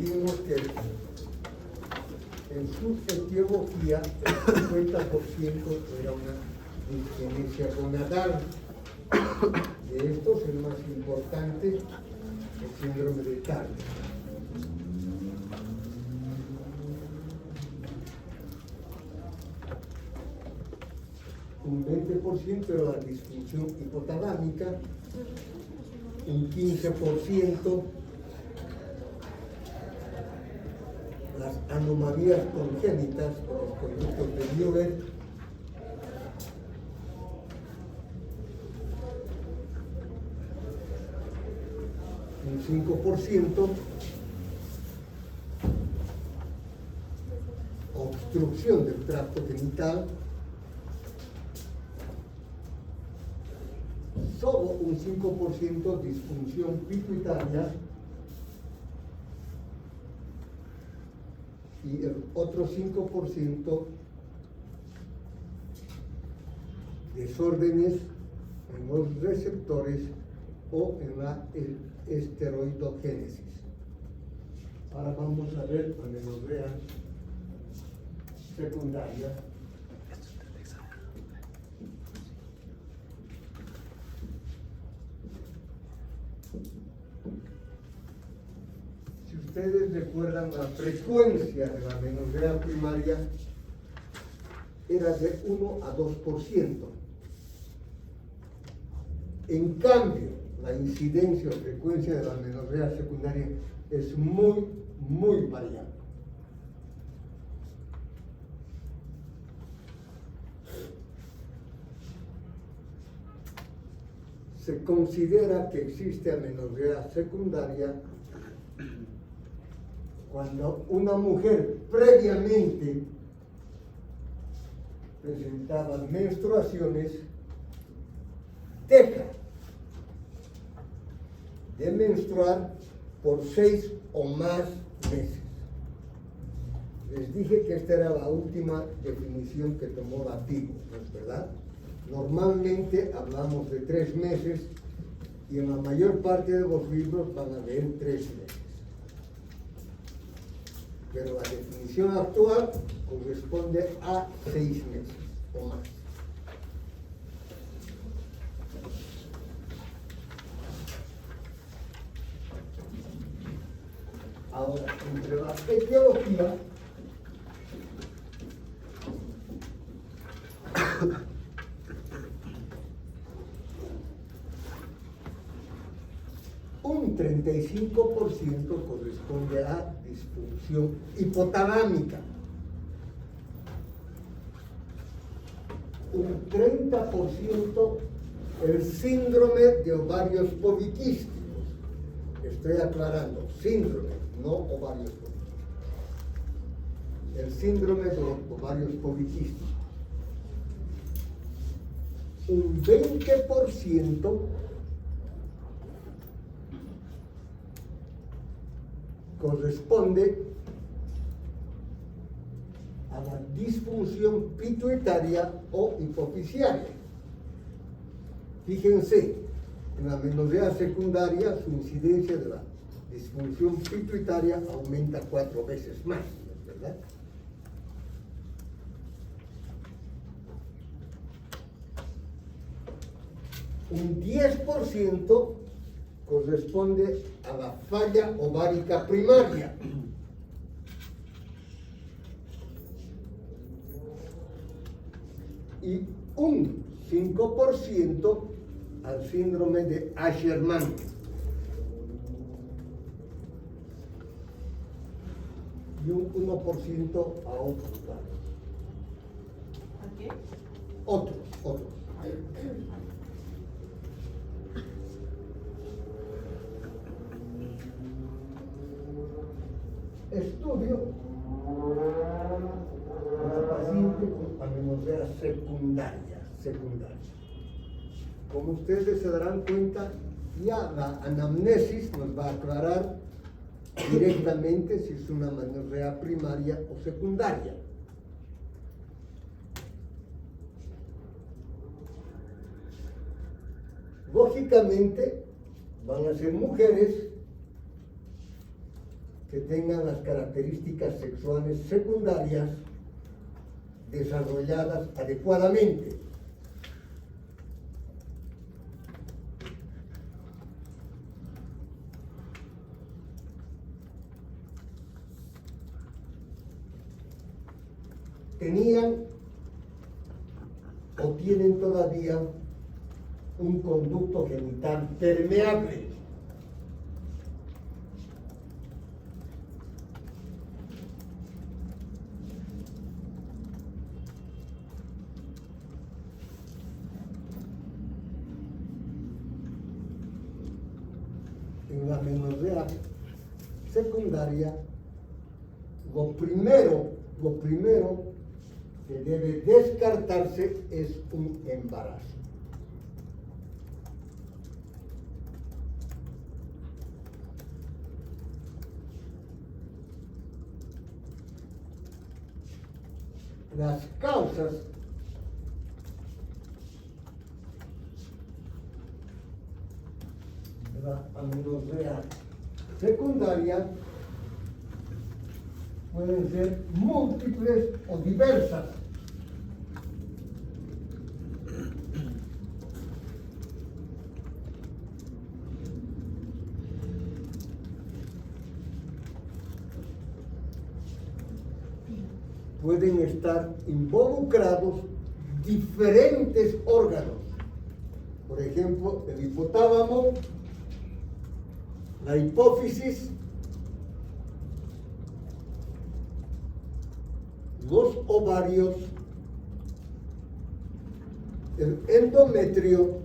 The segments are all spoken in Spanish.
dijimos que en su etiología el 50% era una disgenesia gonadal. De estos, el más importante, el síndrome de Turner. Un 20% era la disfunción hipotalámica, un 15% las anomalías congénitas por los conductos de Müller, un 5% obstrucción del tracto genital, solo un 5% disfunción pituitaria y el otro 5% desórdenes en los receptores o en la esteroidogénesis. Ahora vamos a ver amenorrea secundaria. Si ustedes recuerdan, la frecuencia de la amenorrea primaria era de 1 a 2%. En cambio, la incidencia o frecuencia de la amenorrea secundaria es muy, muy variable. Se considera que existe amenorrea secundaria cuando una mujer previamente presentaba menstruaciones, deja de menstruar por 6 o más meses. Les dije que esta era la última definición que tomó la PIGO, ¿no es verdad? Normalmente hablamos de 3 meses y en la mayor parte de los libros van a leer 3 meses. Pero la definición actual corresponde a 6 meses o más. Ahora, entre la etiología un 35% corresponde a disfunción hipotalámica, un 30% el síndrome de ovarios poliquísticos. Estoy aclarando, síndrome, no ovarios poliquísticos. El síndrome de ovarios poliquísticos. Un 20% corresponde a la disfunción pituitaria o hipofisiaria. Fíjense, en la amenorrea secundaria su incidencia de la disfunción pituitaria aumenta 4 veces más, ¿verdad? Un 10% corresponde a la falla ovárica primaria. Y un 5% al síndrome de Asherman. Y un 1% a otros. ¿A qué? Otros. Estudio a la paciente con amenorrea secundaria. Como ustedes se darán cuenta, ya la anamnesis nos va a aclarar directamente si es una amenorrea primaria o secundaria. Lógicamente, van a ser mujeres que tengan las características sexuales secundarias desarrolladas adecuadamente. Tenían o tienen todavía un conducto genital permeable. En la amenorrea secundaria, lo primero que debe descartarse es un embarazo. Las causas de la amenorrea secundaria pueden ser múltiples o diversas. Pueden estar involucrados diferentes órganos. Por ejemplo, el hipotálamo, la hipófisis, los ovarios, el endometrio,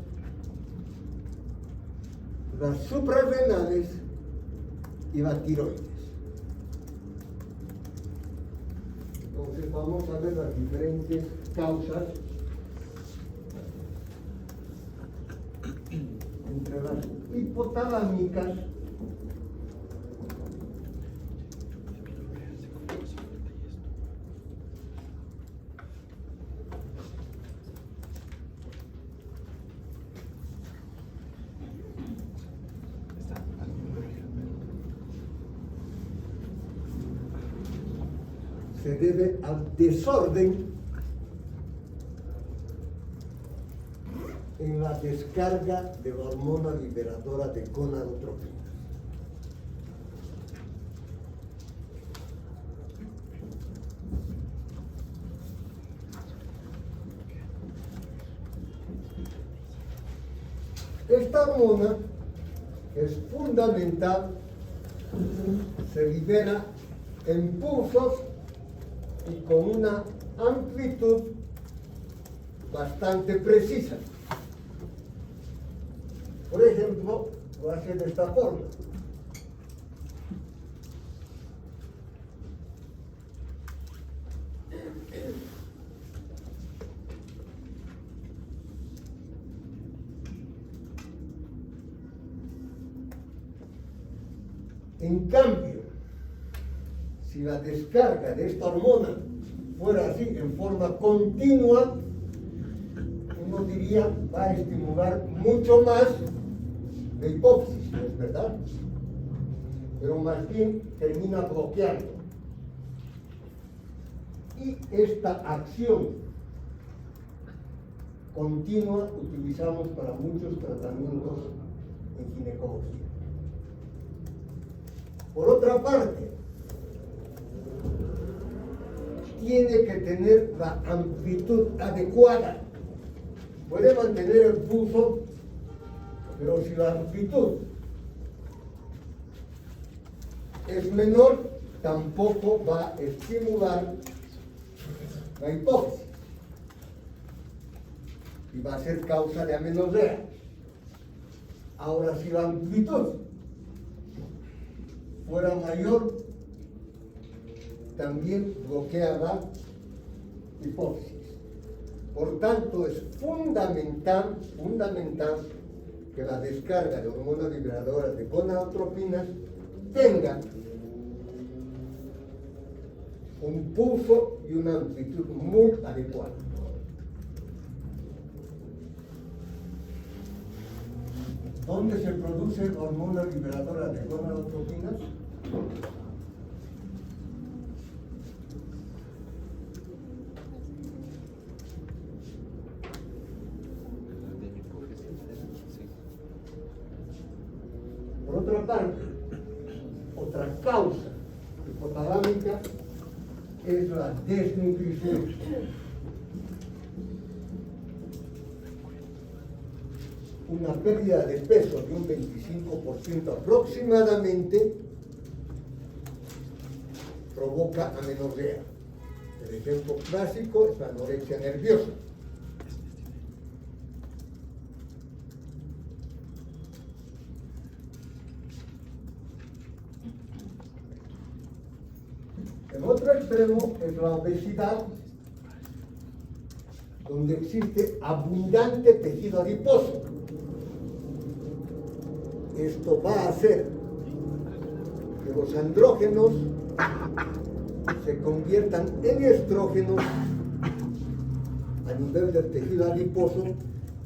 las suprarrenales y la tiroides. Entonces vamos a ver las diferentes causas entre las hipotalámicas se debe al desorden en la descarga de la hormona liberadora de gonadotropinas. Esta hormona es fundamental, se libera en pulsos y con una amplitud bastante precisa. Por ejemplo, lo hace de esta forma. En cambio, si la descarga de esta hormona fuera así, en forma continua, uno diría, va a estimular mucho más la hipófisis, ¿no es verdad? Pero más bien termina bloqueando. Y esta acción continua utilizamos para muchos tratamientos en ginecología. Por otra parte, tiene que tener la amplitud adecuada. Puede mantener el pulso, pero si la amplitud es menor, tampoco va a estimular la hipófisis y va a ser causa de amenorrea. Ahora, si la amplitud fuera mayor, también bloquea la hipófisis. Por tanto, es fundamental que la descarga de hormonas liberadoras de gonadotropinas tenga un pulso y una amplitud muy adecuada. ¿Dónde se produce hormona liberadora de gonadotropinas? otra parte, otra causa hipotalámica es la desnutrición. Una pérdida de peso de un 25% aproximadamente provoca amenorrea. El ejemplo clásico es la anorexia nerviosa. El otro extremo es la obesidad, donde existe abundante tejido adiposo. Esto va a hacer que los andrógenos se conviertan en estrógenos a nivel del tejido adiposo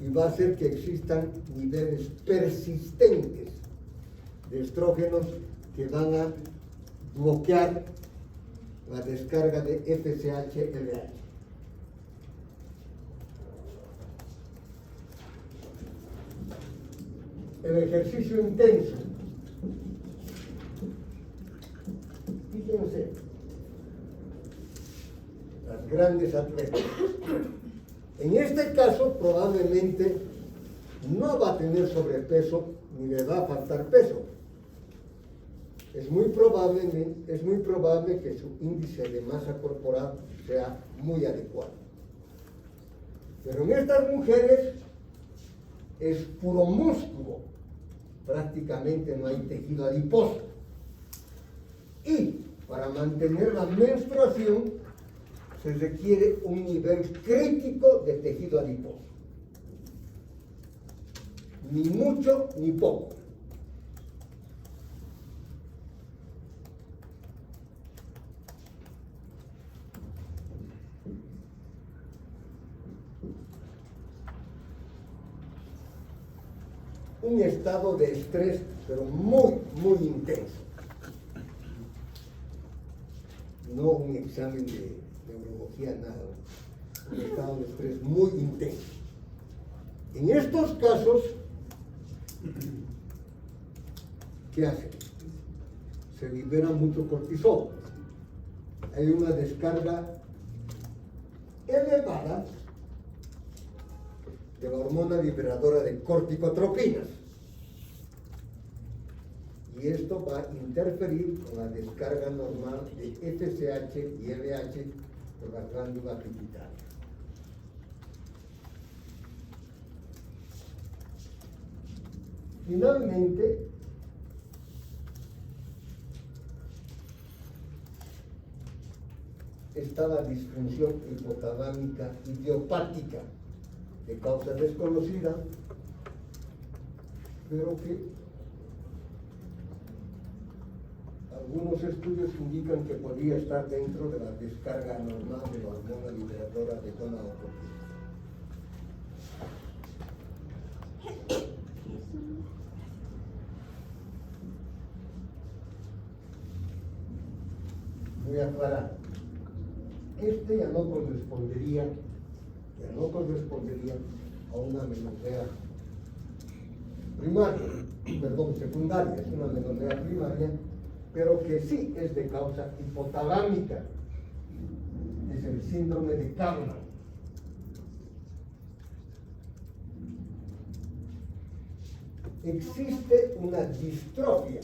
y va a hacer que existan niveles persistentes de estrógenos que van a bloquear la descarga de FSH-LH. El ejercicio intenso. Fíjense, las grandes atletas. En este caso, probablemente no va a tener sobrepeso ni le va a faltar peso. Es muy probable que su índice de masa corporal sea muy adecuado. Pero en estas mujeres es puro músculo, prácticamente no hay tejido adiposo. Y para mantener la menstruación se requiere un nivel crítico de tejido adiposo. Ni mucho ni poco. Un estado de estrés, pero muy, muy intenso. No un examen de neurología, nada. Un estado de estrés muy intenso. En estos casos, ¿qué hace? Se libera mucho cortisol. Hay una descarga elevada de la hormona liberadora de corticotropinas. Y esto va a interferir con la descarga normal de FSH y LH por la glándula pituitaria. Finalmente, está la disfunción hipotalámica idiopática, de causa desconocida, pero que algunos estudios indican que podría estar dentro de la descarga normal de la hormona liberadora de gonadotropina. Voy a aclarar. Este ya no correspondería a una amenorrea secundaria, es una amenorrea primaria, pero que sí es de causa hipotalámica, es el síndrome de Kalman. Existe una distrofia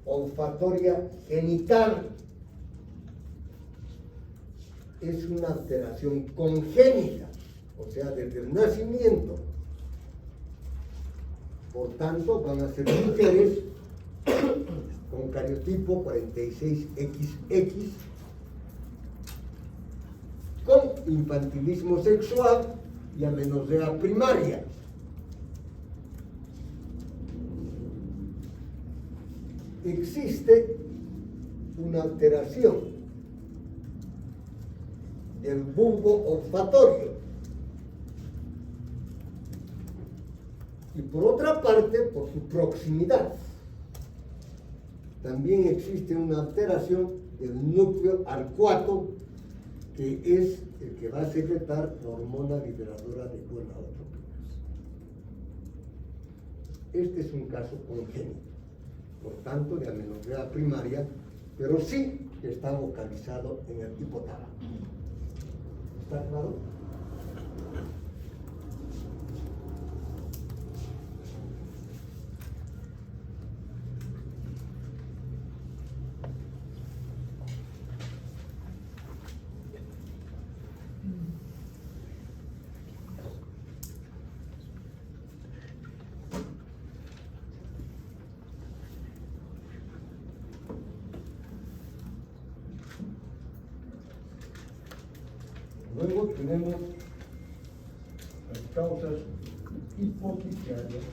olfatoria genital. Es una alteración congénita, o sea, desde el nacimiento. Por tanto, van a ser mujeres con cariotipo 46XX, con infantilismo sexual y amenorrea primaria. Existe una alteración del bulbo olfatorio. Y por otra parte, por su proximidad, también existe una alteración del núcleo arcuato, que es el que va a secretar la hormona liberadora de gonadotropinas. Este es un caso congénito, por tanto de amenorrea primaria, pero sí que está localizado en el hipotálamo. ¿Está claro? Luego tenemos las causas hipoficiales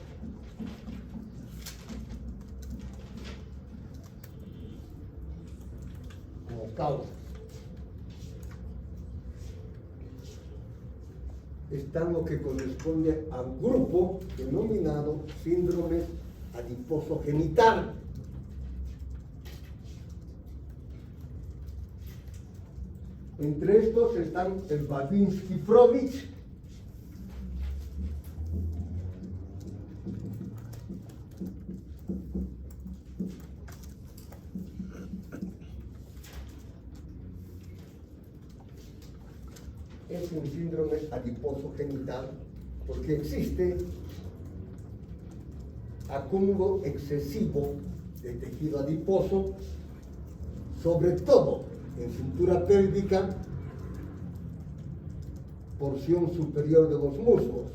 como causas. Está lo que corresponde al grupo denominado síndrome adiposo genital. Entre estos están el Babinski-Froelich, es un síndrome adiposo genital porque existe acúmulo excesivo de tejido adiposo, sobre todo en cintura pélvica, porción superior de los muslos.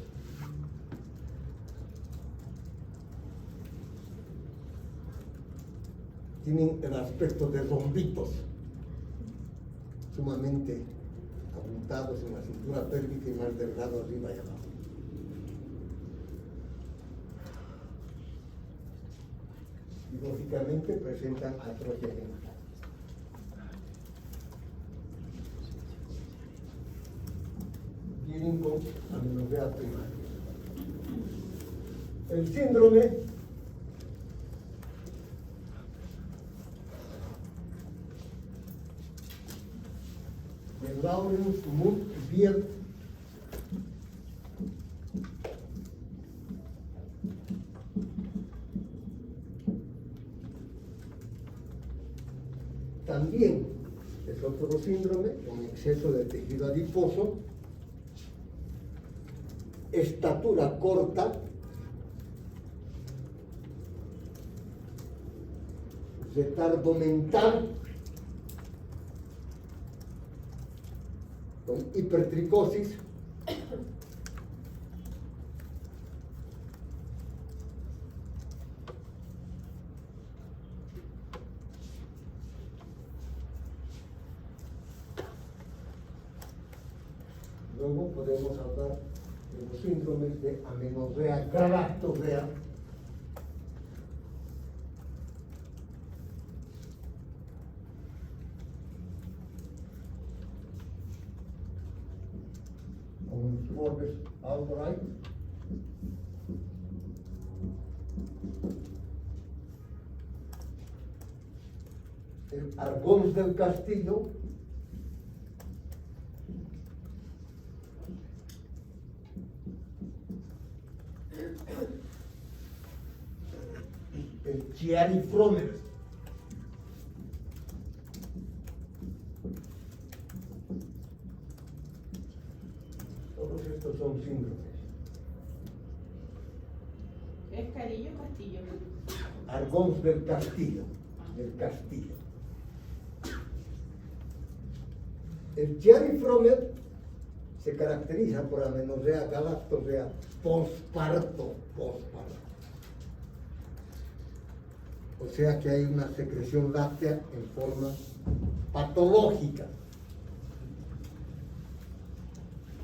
Tienen el aspecto de rombitos, sumamente abultados en la cintura pélvica y más delgado arriba y abajo. Y lógicamente presentan atrofia genital. Vienen con amenorrea primaria. El síndrome de Lawrence-Muth-Wied también es otro síndrome con exceso de tejido adiposo, estatura corta, retardo mental, con hipertricosis, luego podemos hablar de los síndromes de amenorrea galactorrea, con Forbes Albright, el Argons del Castillo, el Chiari-Frommel, todos estos son síndromes. ¿Es Carillo o Castillo? Argons del Castillo, del Castillo. El Chiari-Frommel se caracteriza por amenorrea galactorrea posparto. O sea que hay una secreción láctea en forma patológica,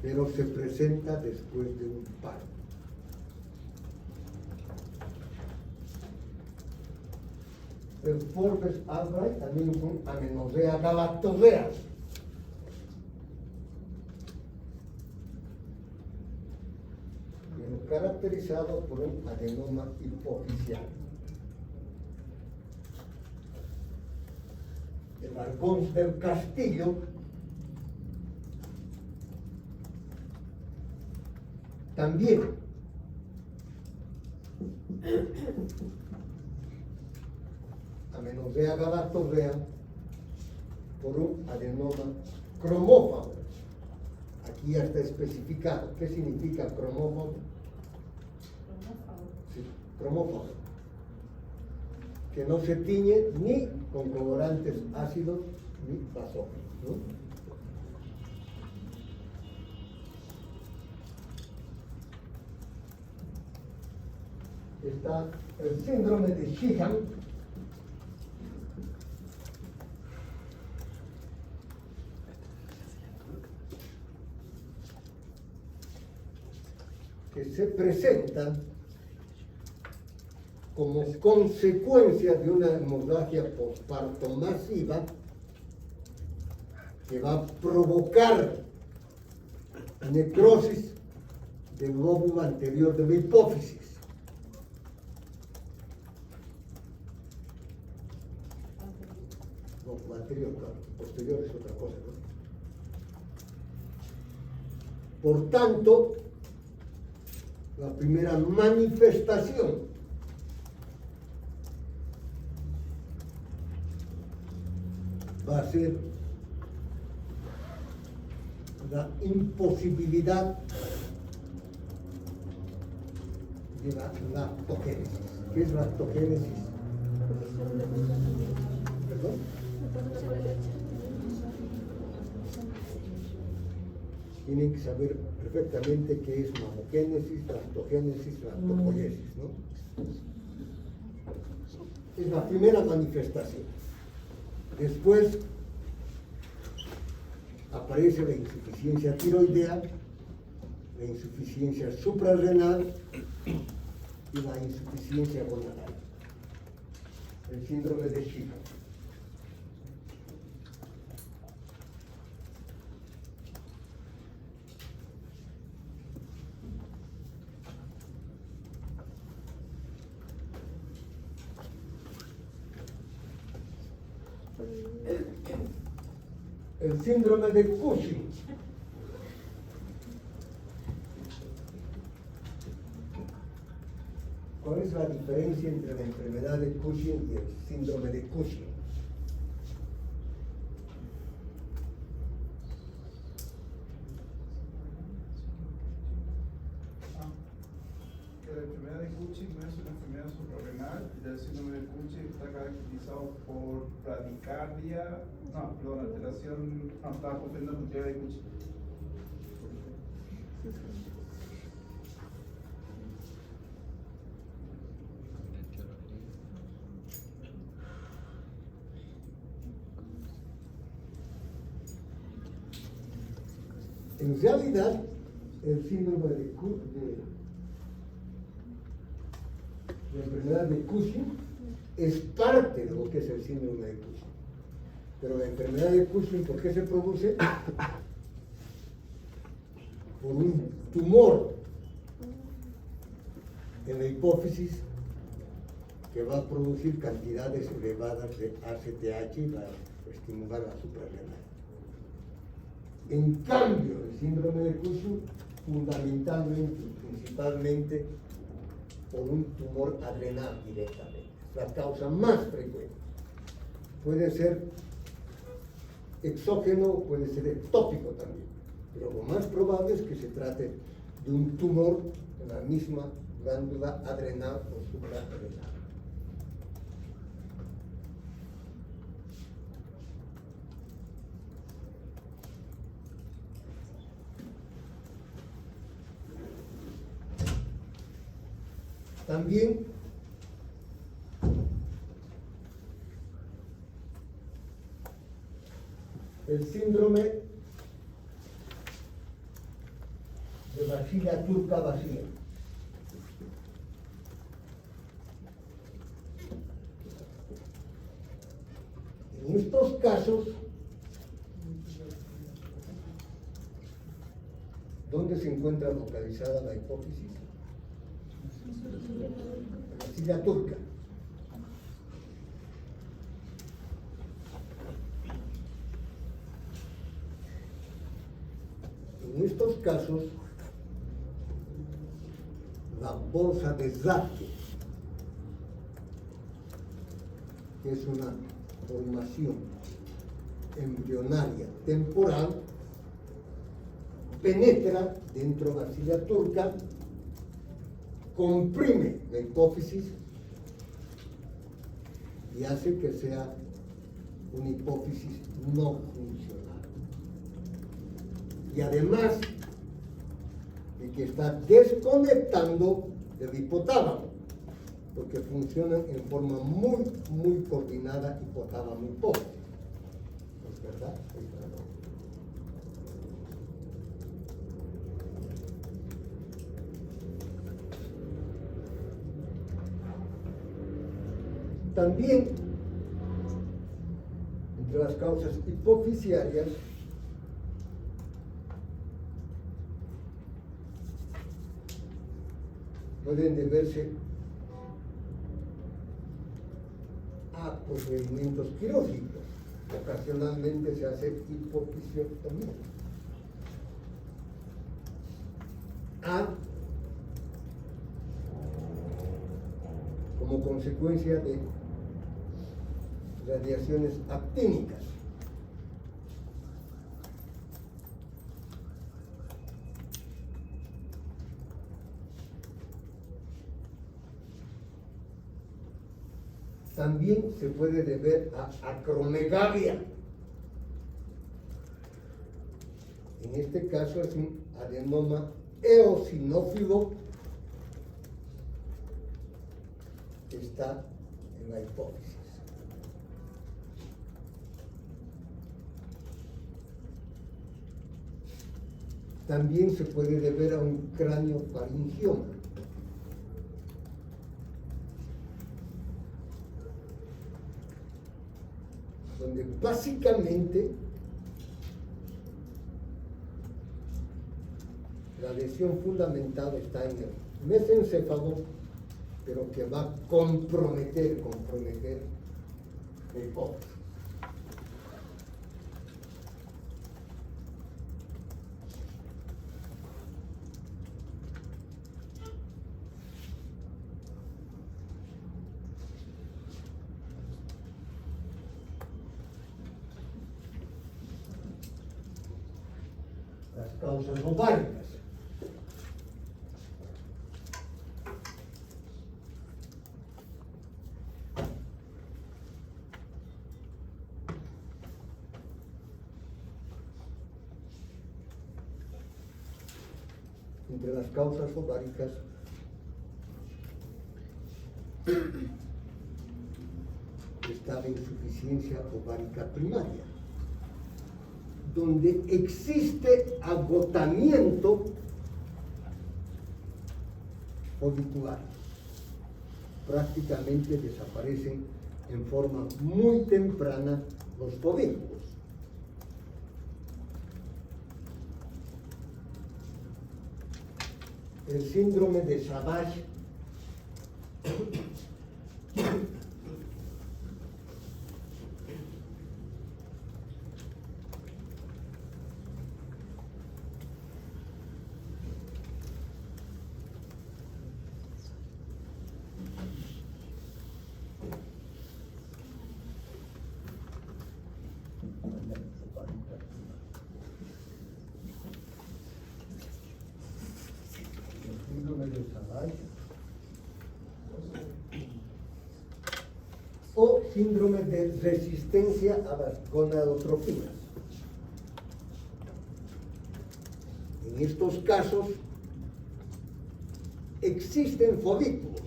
pero se presenta después de un parto. El Forbes Albright también es un amenorrea galactorrea. Caracterizado por un adenoma hipoficial. El Argons del Castillo también amenorrea galactorrea por un adenoma cromófago. Aquí ya está especificado. ¿Qué significa cromófago? Sí, cromófago. Que no se tiñe ni con colorantes ácidos ni basógenos, ¿no? Está el síndrome de Sheehan, que se presenta como consecuencia de una hemorragia postparto masiva que va a provocar necrosis del lóbulo anterior de la hipófisis. No, anterior, claro, posterior es otra cosa, ¿no? Por tanto, la primera manifestación va a ser la imposibilidad de la lactogénesis. ¿Qué es lactogénesis? ¿Perdón? Tienen que saber perfectamente qué es mamogénesis, lactogénesis, lactopoiesis, ¿no? Es la primera manifestación. Después aparece la insuficiencia tiroidea, la insuficiencia suprarrenal y la insuficiencia gonadal. El síndrome de Sheehan. El síndrome de Cushing. ¿Cuál es la diferencia entre la enfermedad de Cushing y el síndrome de Cushing? Que la enfermedad de Cushing no es una enfermedad suprarrenal y el síndrome de Cushing está caracterizado por bradicardia, alteración, estaba confundiendo con teoría de Cushing. En realidad, el síndrome de la enfermedad de Cushing es parte de lo que es el síndrome de Cushing. Pero la enfermedad de Cushing, ¿por qué se produce? Por un tumor en la hipófisis que va a producir cantidades elevadas de ACTH y va a estimular la suprarrenal. En cambio, el síndrome de Cushing, fundamentalmente y principalmente por un tumor adrenal directamente. Es la causa más frecuente. Puede ser exógeno, puede ser ectópico también, pero lo más probable es que se trate de un tumor en la misma glándula adrenal o suprarrenal. También el síndrome de vasilla turca vacía. En estos casos, ¿dónde se encuentra localizada la hipófisis? La vasilla turca. En estos casos, la bolsa de Zate que es una formación embrionaria temporal, penetra dentro de la axila turca, comprime la hipófisis y hace que sea una hipófisis no funcional. Y además de que está desconectando del hipotálamo, porque funcionan en forma muy coordinada hipotálamo hipófisis. ¿Es verdad? También, entre las causas hipofisiarias, pueden deberse a procedimientos quirúrgicos. Ocasionalmente se hace hipofisiectomía. Como consecuencia de radiaciones actínicas. También se puede deber a acromegalia. En este caso es un adenoma eosinófilo que está en la hipófisis. También se puede deber a un craneofaringioma. Donde básicamente la lesión fundamental está en el mesencéfalo, pero que va a comprometer la hipófisis. Las causas ováricas. Entre las causas ováricas está la insuficiencia ovárica primaria, donde existe agotamiento folicular. Prácticamente desaparecen en forma muy temprana los folículos. El síndrome de Savage o síndrome de resistencia a las gonadotropinas. En estos casos existen folículos,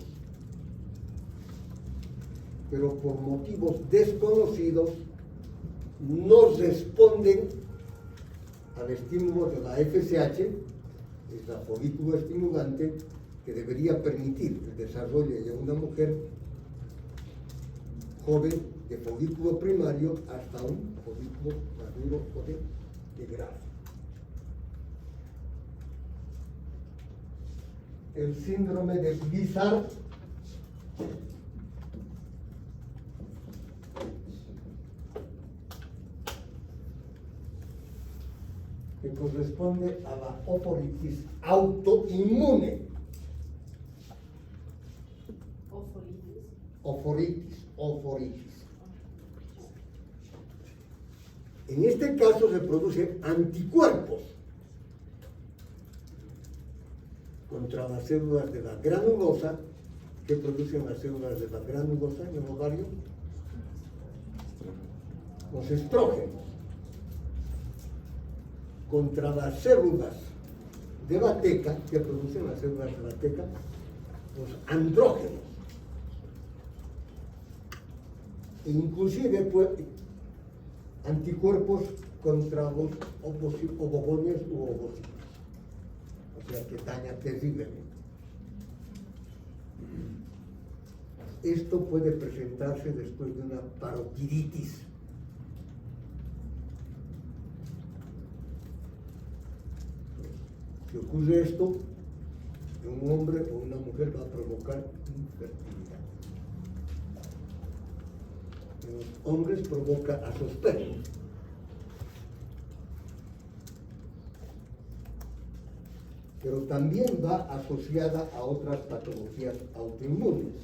pero por motivos desconocidos no responden al estímulo de la FSH, es la folículo estimulante, que debería permitir el desarrollo de una mujer joven de folículo primario hasta un folículo maduro o de grado. El síndrome de Blizzard que corresponde a la oforitis autoinmune. Oforitis. En este caso se producen anticuerpos contra las células de la granulosa. ¿Qué producen las células de la granulosa en el ovario? Los estrógenos. Contra las células de la teca, que producen las células de la teca, los andrógenos. E inclusive pues, anticuerpos contra los ovogones u ovocitos. O sea que daña terriblemente. Esto puede presentarse después de una parotiditis. Si ocurre esto, un hombre o una mujer va a provocar infertilidad. En los hombres provoca azospermia. Pero también va asociada a otras patologías autoinmunes,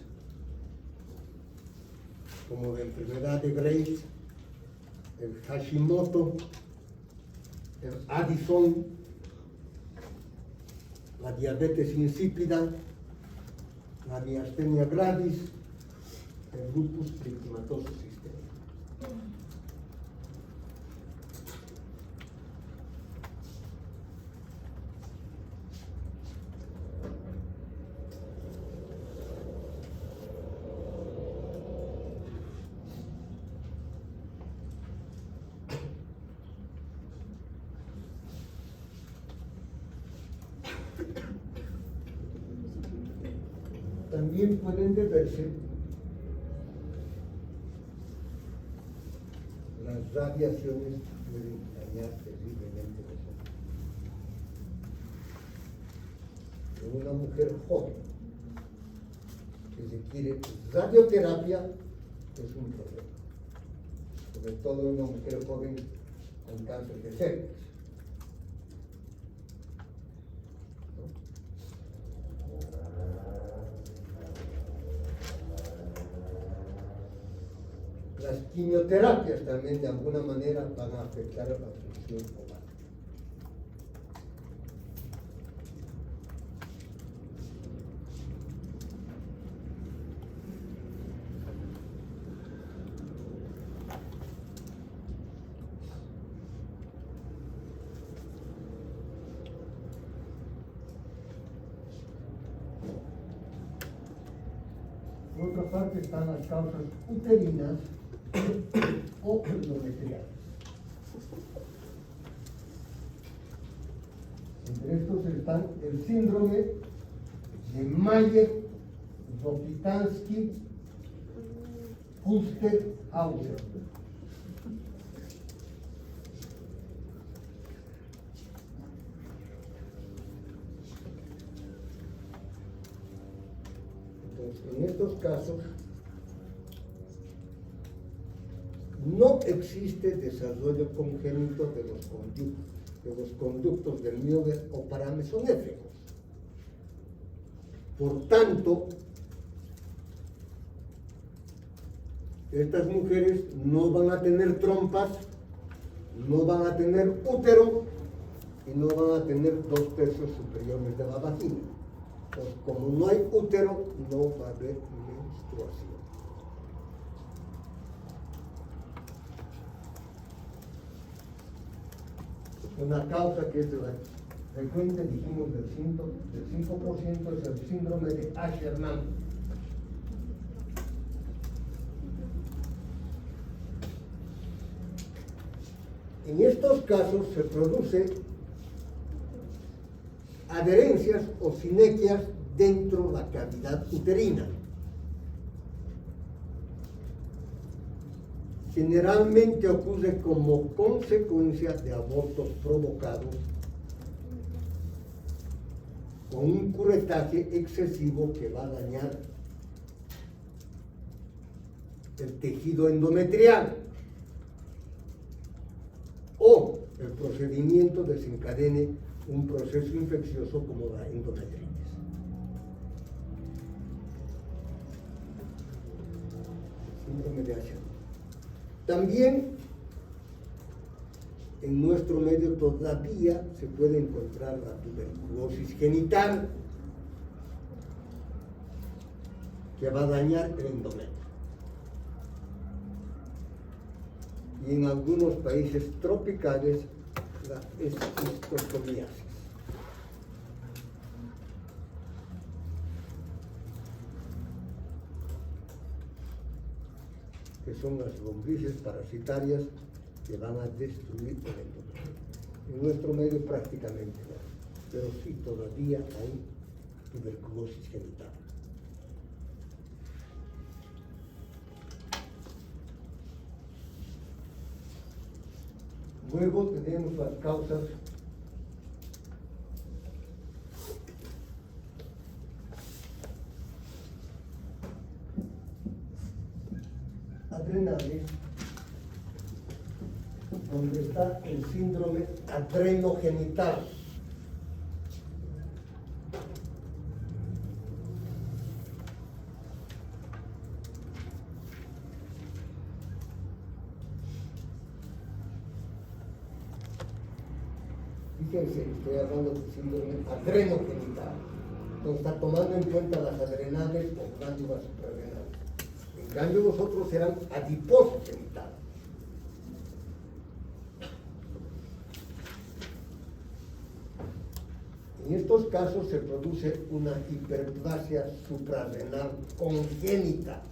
como la enfermedad de Graves, el Hashimoto, el Addison, la diabetes insípida, la miastenia gravis, el lupus eritematoso sistémico. También pueden deberse las radiaciones, pueden dañar terriblemente los ojos. En una mujer joven que requiere radioterapia es un problema, sobre todo en una mujer joven con cáncer de cervix. Las quimioterapias también de alguna manera van a afectar a la función oval. Por otra parte están las causas uterinas o endometriales. Entre estos están el síndrome de Mayer-Rokitansky-Kuster-Hauser. Entonces, en estos casos no existe desarrollo congénito de los conductos del mioder o paramesonéfricos. Por tanto, estas mujeres no van a tener trompas, no van a tener útero y no van a tener 2/3 superiores de la vagina. Pues como no hay útero, no va a haber menstruación. Una causa que es de la frecuente, dijimos, del 5% es el síndrome de Asherman. En estos casos se produce adherencias o sinequias dentro de la cavidad uterina. Generalmente ocurre como consecuencia de abortos provocados con un curetaje excesivo que va a dañar el tejido endometrial, o el procedimiento desencadene un proceso infeccioso como la endometritis. Síndrome de Asherman. También en nuestro medio todavía se puede encontrar la tuberculosis genital, que va a dañar el endometrio. Y en algunos países tropicales la esquistosomiasis. Que son las lombrices parasitarias que van a destruir el endometrio. En nuestro medio prácticamente no, pero sí todavía hay tuberculosis genital. Luego tenemos las causas adrenales, donde está el síndrome adrenogenital. Fíjense, estoy hablando del síndrome adrenogenital. Entonces está tomando en cuenta las adrenales o glándulas suprarrenales. En cambio, los otros eran adiposos genitales. En estos casos se produce una hiperplasia suprarrenal congénita.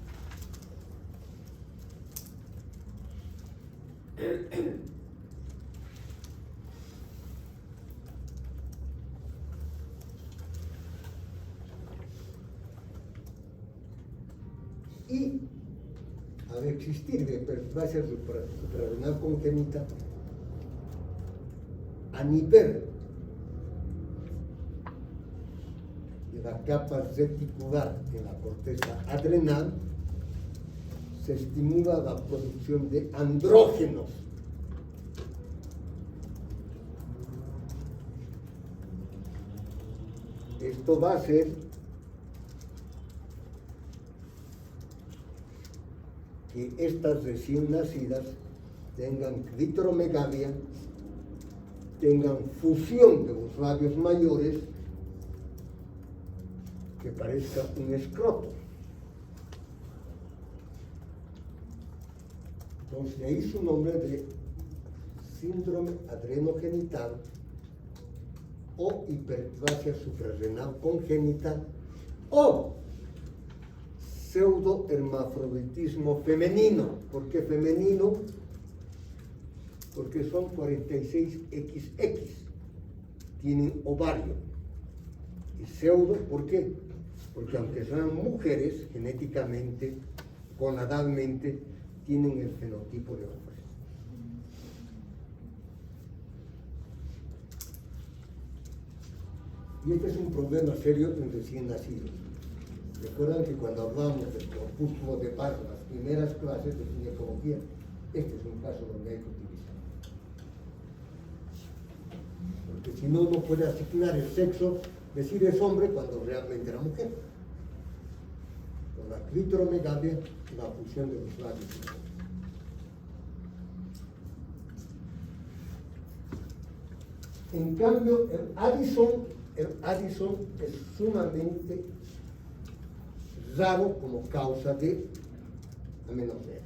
Y al existir de hiperplasia suprarrenal congénita, a nivel de la capa reticular de la corteza adrenal, se estimula la producción de andrógenos. Esto va a hacer que estas recién nacidas tengan clitoromegalia, tengan fusión de los labios mayores, que parezca un escroto. Entonces, de ahí su nombre de síndrome adrenogenital o hiperplasia suprarrenal congénita o pseudohermafroditismo femenino. ¿Por qué femenino? Porque son 46XX, tienen ovario. Y pseudo, ¿por qué? Porque aunque sean mujeres, genéticamente, gonadalmente, tienen el fenotipo de hombres. Y este es un problema serio en recién nacidos. Recuerdan que cuando hablamos del corpúsculo de Barr, las primeras clases de ginecología, este es un caso donde hay que utilizar. Porque si no, no puede asignar el sexo, decir es hombre cuando realmente era mujer. Con la clitoromegalia, la fusión de los labios. En cambio, el Addison es sumamente raro como causa de amenorrea.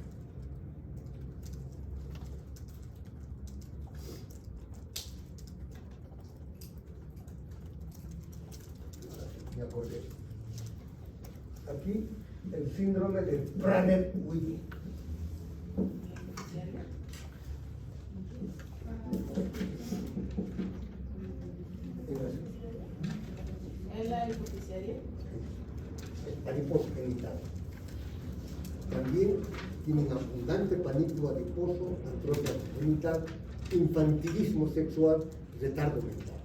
Me acordé. Aquí el síndrome de Prader-Willi. ¿Es la hipoficiaria? Adiposo genital. También tienen abundante panículo adiposo, atrofia genital, infantilismo sexual, retardo mental.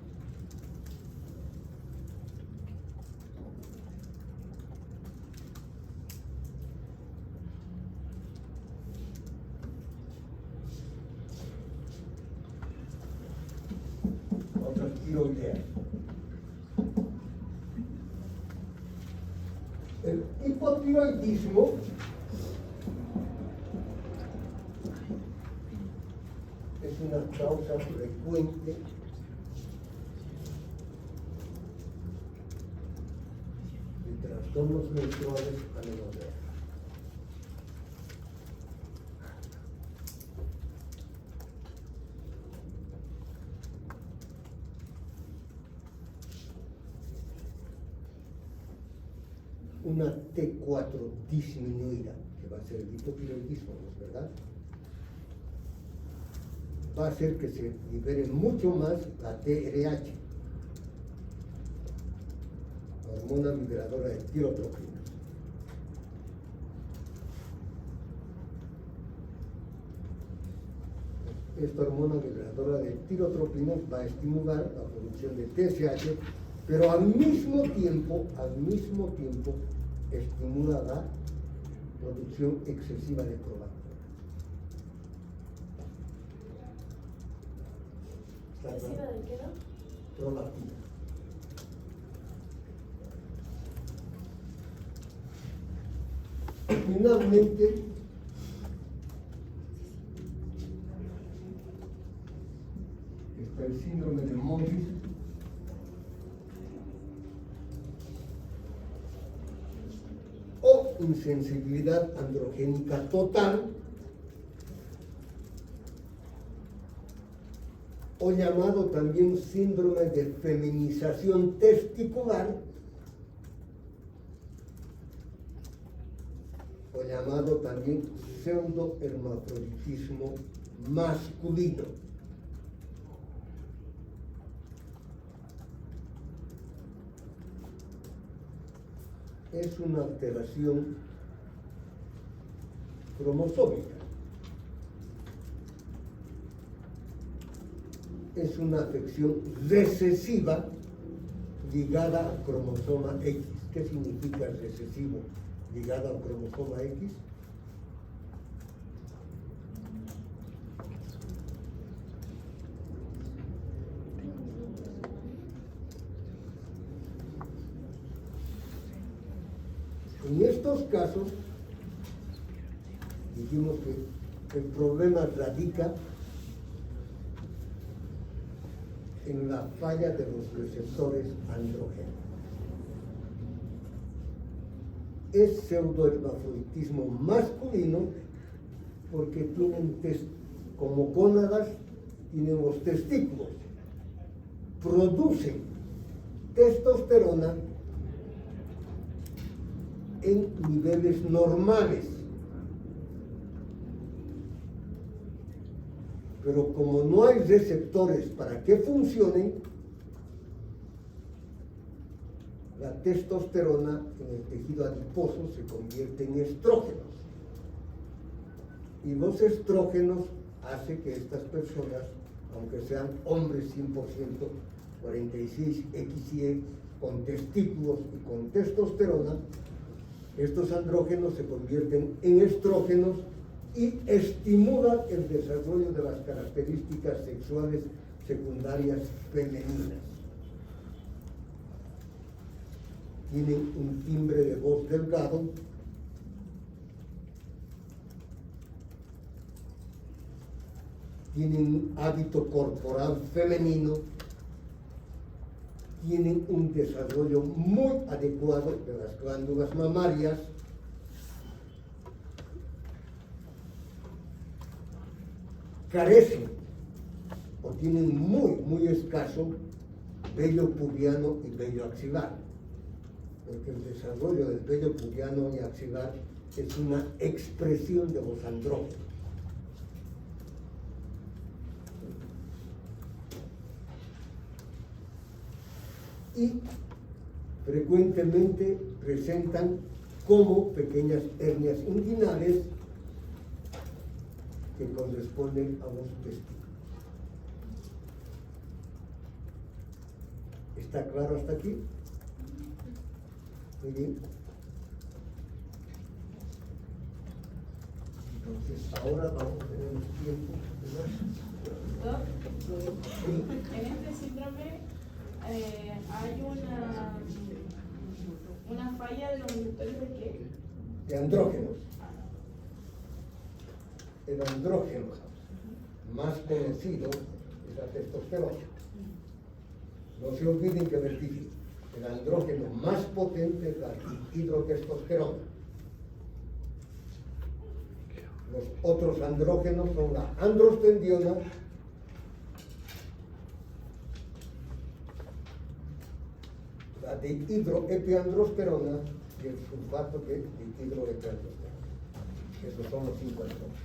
Otras tiroideas. El hipotiroidismo es una causa frecuente de trastornos menstruales amenorrea. Una T4 disminuida, que va a ser el hipotiroidismo, ¿no es verdad? Va a hacer que se libere mucho más la TRH, la hormona liberadora de tirotropinas. Esta hormona liberadora de tirotropinas va a estimular la producción de TSH, pero al mismo tiempo estimula la producción excesiva de prolactina. ¿Excesiva de qué, no? Prolactina. Finalmente, está el síndrome de Morbis, o insensibilidad androgénica total, o llamado también síndrome de feminización testicular, o llamado también pseudohermafroditismo masculino. Es una alteración cromosómica. Es una afección recesiva ligada al cromosoma X. ¿Qué significa recesivo ligado al cromosoma X? En estos casos, dijimos que el problema radica en la falla de los receptores andrógenos. Es pseudohermafroditismo masculino porque tienen como gónadas, tienen los testículos, producen testosterona en niveles normales, pero como no hay receptores para que funcionen, la testosterona en el tejido adiposo se convierte en estrógenos, y los estrógenos hacen que estas personas, aunque sean hombres 100%, 46XY, con testículos y con testosterona, estos andrógenos se convierten en estrógenos y estimulan el desarrollo de las características sexuales secundarias femeninas. Tienen un timbre de voz delgado, tienen un hábito corporal femenino, tienen un desarrollo muy adecuado de las glándulas mamarias, carecen o tienen muy escaso vello pubiano y vello axilar, porque el desarrollo del vello pubiano y axilar es una expresión de los andrógenos. Y frecuentemente presentan como pequeñas hernias inguinales que corresponden a los testículos. ¿Está claro hasta aquí? Muy bien. Entonces, ahora vamos a tener tiempo. En este síndrome hay una falla de los receptores de qué? De andrógenos. El andrógeno más conocido es la testosterona. No se olviden que les dije, el andrógeno más potente es la hidrotestosterona. Los otros andrógenos son la androstendiona, la dihidroepiandrosterona y el sulfato de dihidroepiandrosterona. Esos son los 5 andrógenos.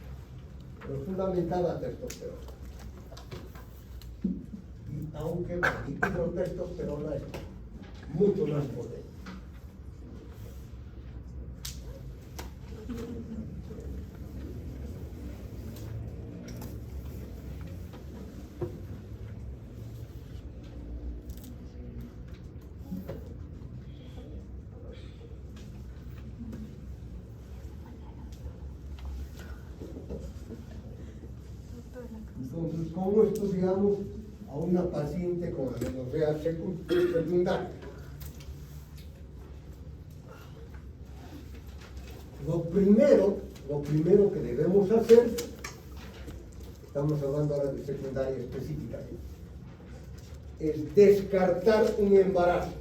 Pero es fundamental la testosterona. Y aunque la dihidrotestosterona es mucho más potente. Entonces, ¿cómo estudiamos a una paciente con amenorrea secundaria? Lo primero que debemos hacer, estamos hablando ahora de secundaria específica, es descartar un embarazo.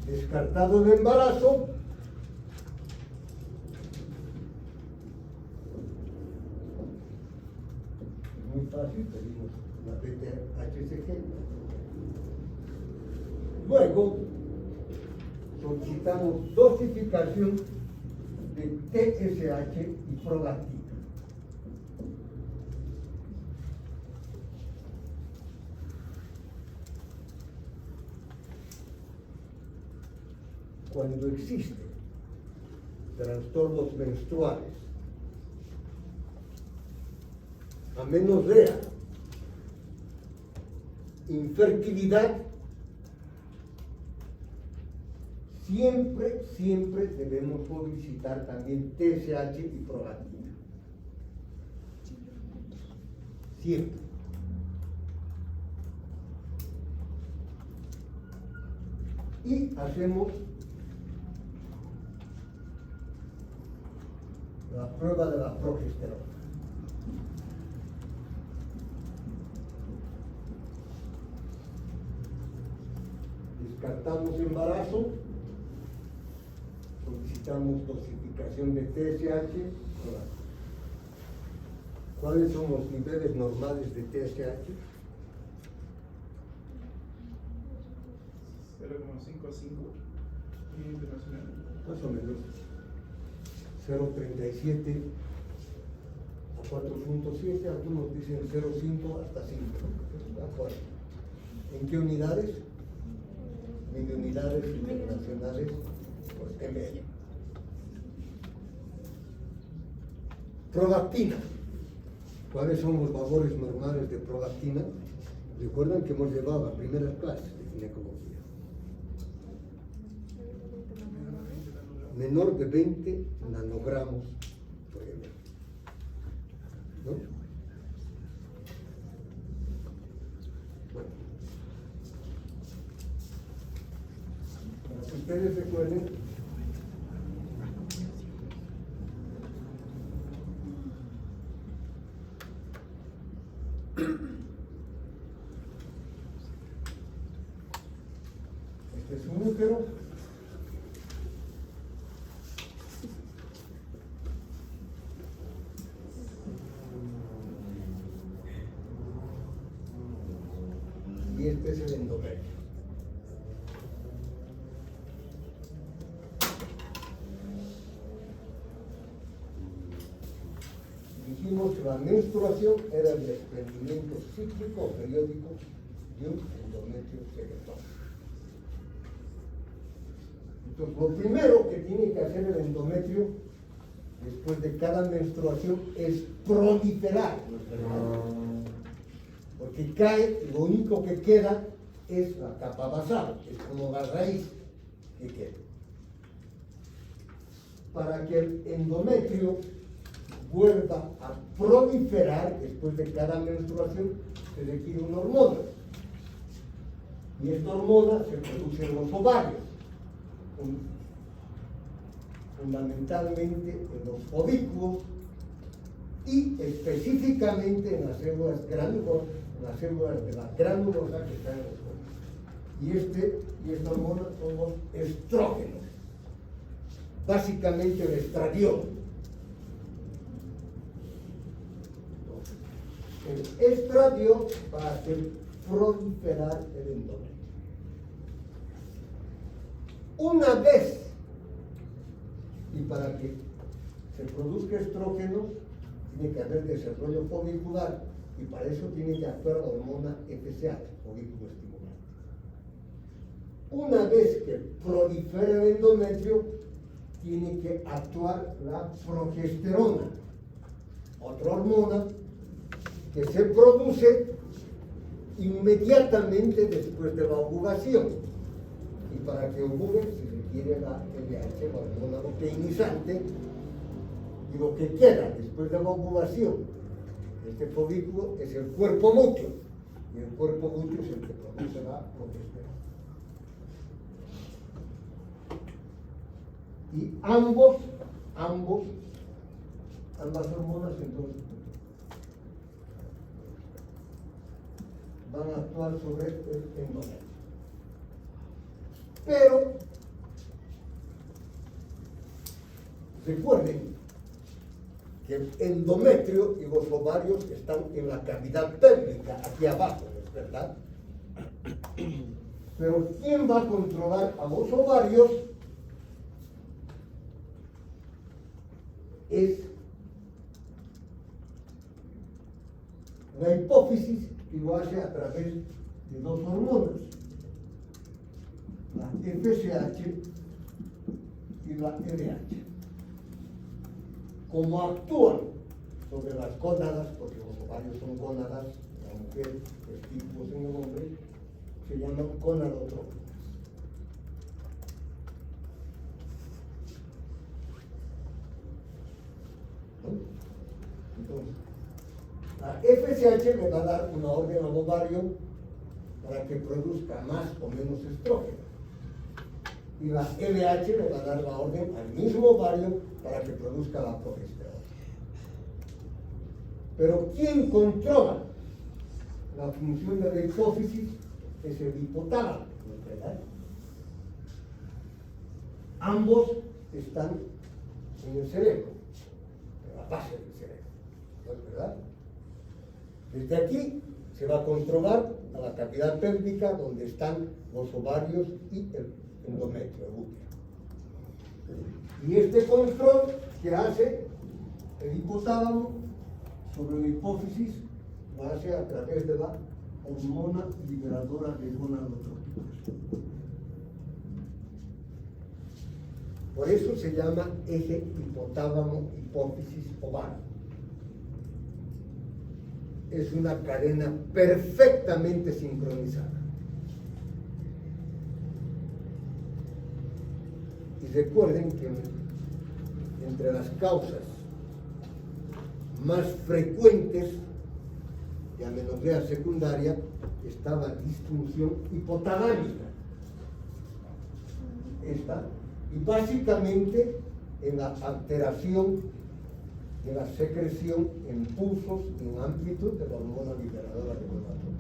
Descartado el embarazo, muy fácil, pedimos la PTHCG. Luego, solicitamos dosificación de TSH y prolactina. Cuando existen trastornos menstruales, amenorrea, infertilidad, siempre debemos solicitar también TSH y prolactina. Siempre. Y hacemos la prueba de la progesterona. Descartamos embarazo, solicitamos dosificación de TSH. ¿Cuáles son los niveles normales de TSH? 0,55 internacional. Más o menos 0,37 a 4.7, algunos dicen 0,5 hasta 5, ¿no? De acuerdo. ¿En qué unidades? Miliunidades internacionales por ml. Prolactina. ¿Cuáles son los valores normales de prolactina? Recuerdan que hemos llevado las primeras clases de ginecología. Menor de 20 nanogramos por ml. ¿No? Bueno. Para que ustedes recuerden, este es un útero. Y este es el endometrio. Dijimos que la menstruación era el desprendimiento cíclico o periódico de un endometrio secretorio. Entonces, lo primero que tiene que hacer el endometrio después de cada menstruación es proliferar. Porque cae, lo único que queda es la capa basal, es como la raíz que queda. Para que el endometrio vuelva a proliferar después de cada menstruación, se requiere una hormona. Y esta hormona se produce en los ovarios. fundamentalmente en los folículos y específicamente en las células granulosas, las células de la granulosa que están en los folículos. Y esta hormona son los estrógenos, básicamente el estradiol. El estradiol va a hacer proliferar el endometrio. Una vez, y para que se produzca estrógeno, tiene que haber desarrollo folicular, y para eso tiene que actuar la hormona FSH, folículo estimulante. Una vez que prolifera el endometrio, tiene que actuar la progesterona, otra hormona que se produce inmediatamente después de la ovulación. Y para que ovule se requiere la LH, la hormona luteinizante, y lo que queda después de la ovulación de este folículo es el cuerpo lúteo, y el cuerpo lúteo es el que produce la progesterona. Y ambas hormonas entonces van a actuar sobre el endometrio. Pero recuerden que el endometrio y los ovarios están en la cavidad pélvica, aquí abajo, ¿no es verdad? Pero ¿quién va a controlar a los ovarios? Es la hipófisis, y lo hace a través de dos hormonas, la FSH y la LH. Como actúan sobre las gónadas, porque los ovarios son gónadas, la mujer, testículos en el hombre, se llaman gonadotróficas. Entonces, la FSH le va a dar una orden al ovario para que produzca más o menos estrógeno. Y la LH le va a dar la orden al mismo ovario para que produzca la progesterona. Pero ¿quién controla la función de la hipófisis? Es el hipotálamo, ¿no es verdad? Ambos están en el cerebro, en la base del cerebro, ¿no es verdad? Desde aquí se va a controlar a la cavidad pélvica donde están los ovarios y el endometrio, el útero. Y este control que hace el hipotálamo sobre la hipófisis lo hace a través de la hormona liberadora de gonadotróficos. Por eso se llama eje hipotálamo hipófisis ovario. Es una cadena perfectamente sincronizada. Y recuerden que entre las causas más frecuentes de amenorrea secundaria está la disfunción hipotalámica. Y básicamente en la alteración de la secreción en pulsos y en amplitud de la hormona liberadora de gonadotróficos.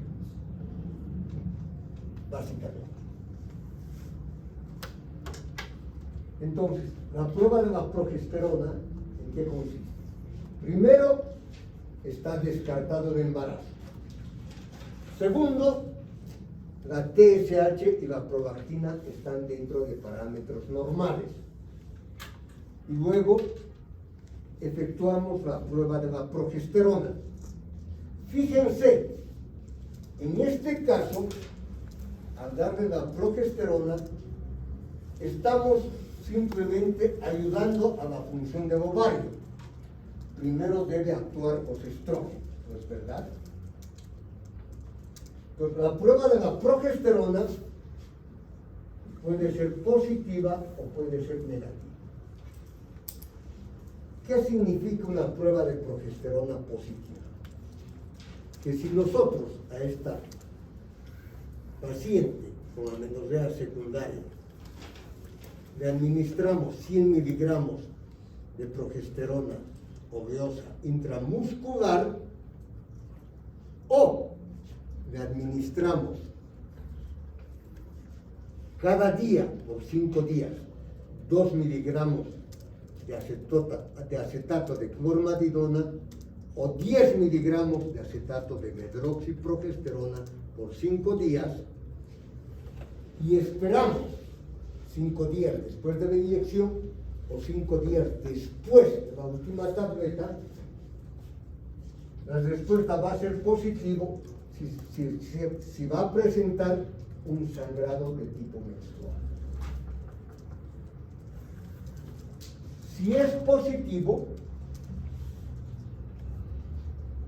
Básicamente. Entonces, la prueba de la progesterona, ¿en qué consiste? Primero, está descartado el embarazo. Segundo, la TSH y la prolactina están dentro de parámetros normales. Y luego, efectuamos la prueba de la progesterona. Fíjense, en este caso, al darle la progesterona, estamos simplemente ayudando a la función del ovario. Primero debe actuar los estrógenos, ¿no es verdad? Entonces, la prueba de la progesterona puede ser positiva o puede ser negativa. ¿Qué significa una prueba de progesterona positiva? Que si nosotros a esta paciente con amenorrea secundaria le administramos 100 miligramos de progesterona oleosa intramuscular o le administramos cada día por 5 días 2 miligramos de acetato de clormadidona o 10 miligramos de acetato de medroxiprogesterona por 5 días y esperamos 5 días después de la inyección o 5 días después de la última tableta, la respuesta va a ser positivo si va a presentar un sangrado de tipo menstrual. Si es positivo,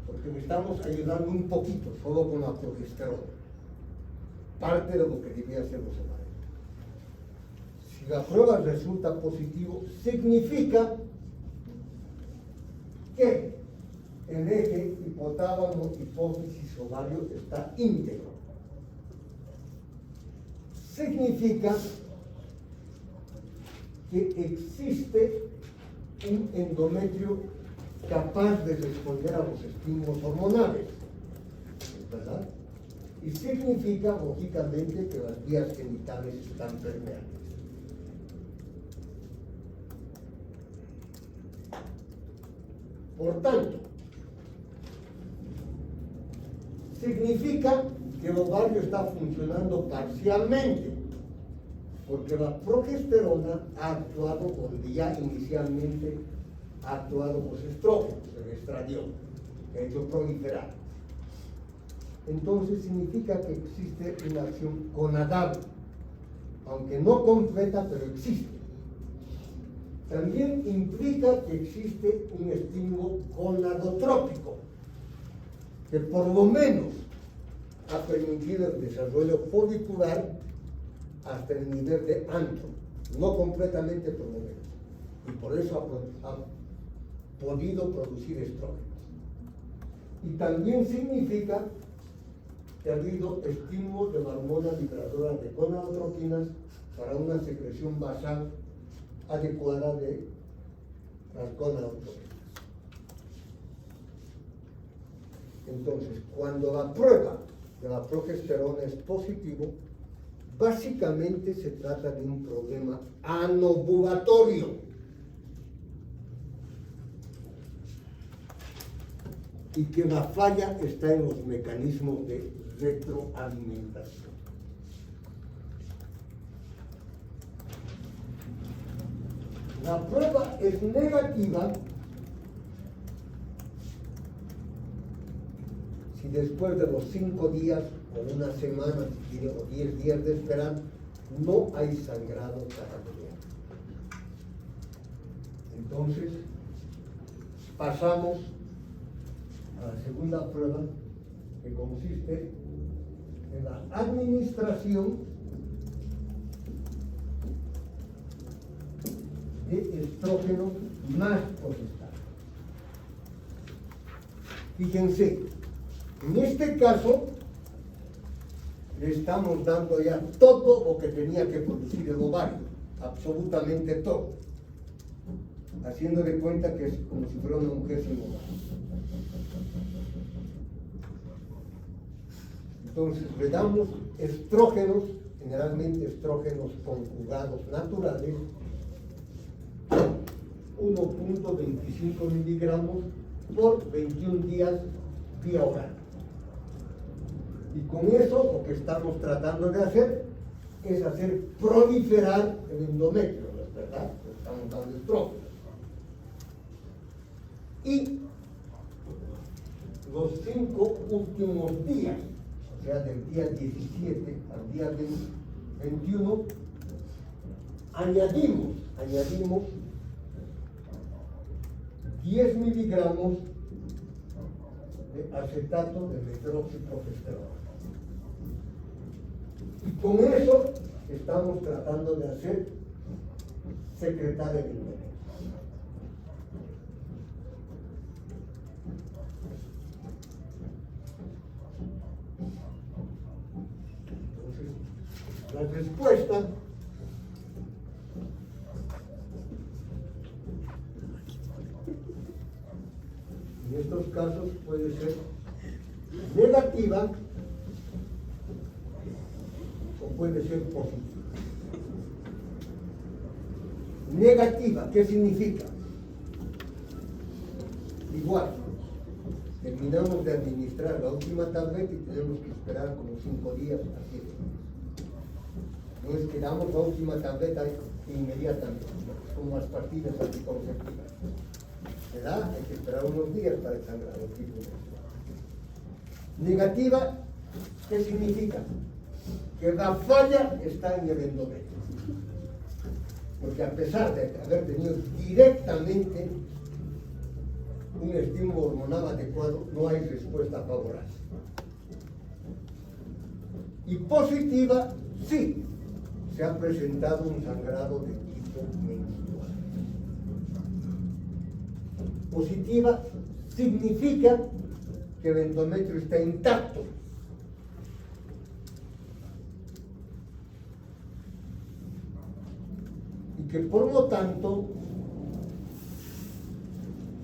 porque le estamos ayudando un poquito, solo con la progesterona, parte de lo que debía hacer los ovarios. Si la prueba resulta positivo, significa que el eje hipotálamo, hipófisis, ovario está íntegro. Significa que existe un endometrio capaz de responder a los estímulos hormonales, ¿verdad? Y significa, lógicamente, que las vías genitales están permeables. Por tanto, significa que el ovario está funcionando parcialmente, porque la progesterona ha actuado donde ya inicialmente ha actuado los estrógenos, el estradiol, que ha hecho proliferar. Entonces significa que existe una acción gonadal, aunque no completa, pero existe. También implica que existe un estímulo gonadotrópico, que por lo menos ha permitido el desarrollo folicular hasta el nivel de antro, no completamente por lo menos, y por eso ha podido producir estrógenos. Y también significa que ha habido estímulo de la hormona liberadora de gonadotropinas para una secreción basal adecuada de las gonadotropinas. Entonces, cuando la prueba de la progesterona es positivo, básicamente se trata de un problema anovulatorio. Y que la falla está en los mecanismos de retroalimentación. La prueba es negativa si después de los 5 días o una semana, si quiere, o 10 días de esperar, no hay sangrado tarabulero. Entonces, pasamos a la segunda prueba, que consiste en la administración de estrógeno más progestado. Fíjense, en este caso le estamos dando ya todo lo que tenía que producir el ovario, absolutamente todo, haciendo de cuenta que es como si fuera una mujer sin ovario. Entonces le damos estrógenos, generalmente estrógenos conjugados naturales, 1.25 miligramos por 21 días vía oral. Y con eso lo que estamos tratando de hacer es hacer proliferar el endometrio, ¿no es verdad? Estamos dando estrógenos. Y los 5 últimos días, o sea, del día 17 al día 21, añadimos 10 miligramos de acetato de medroxiprogesterona. Y con eso estamos tratando de hacer secretar el endometrio. Entonces, la respuesta casos puede ser negativa o puede ser positiva. Negativa, ¿qué significa? Igual, terminamos de administrar la última tableta y tenemos que esperar como 5 días a 7 días. No es que damos la última tableta inmediatamente, como las pastillas anticonceptivas. Se da, hay que esperar unos días para el sangrado tipo menstrual. Negativa, ¿qué significa? Que la falla está en el endometrio. Porque a pesar de haber tenido directamente un estímulo hormonal adecuado, no hay respuesta favorable. Y positiva, sí, se ha presentado un sangrado de tipo menstrual. Positiva significa que el endometrio está intacto. Y que por lo tanto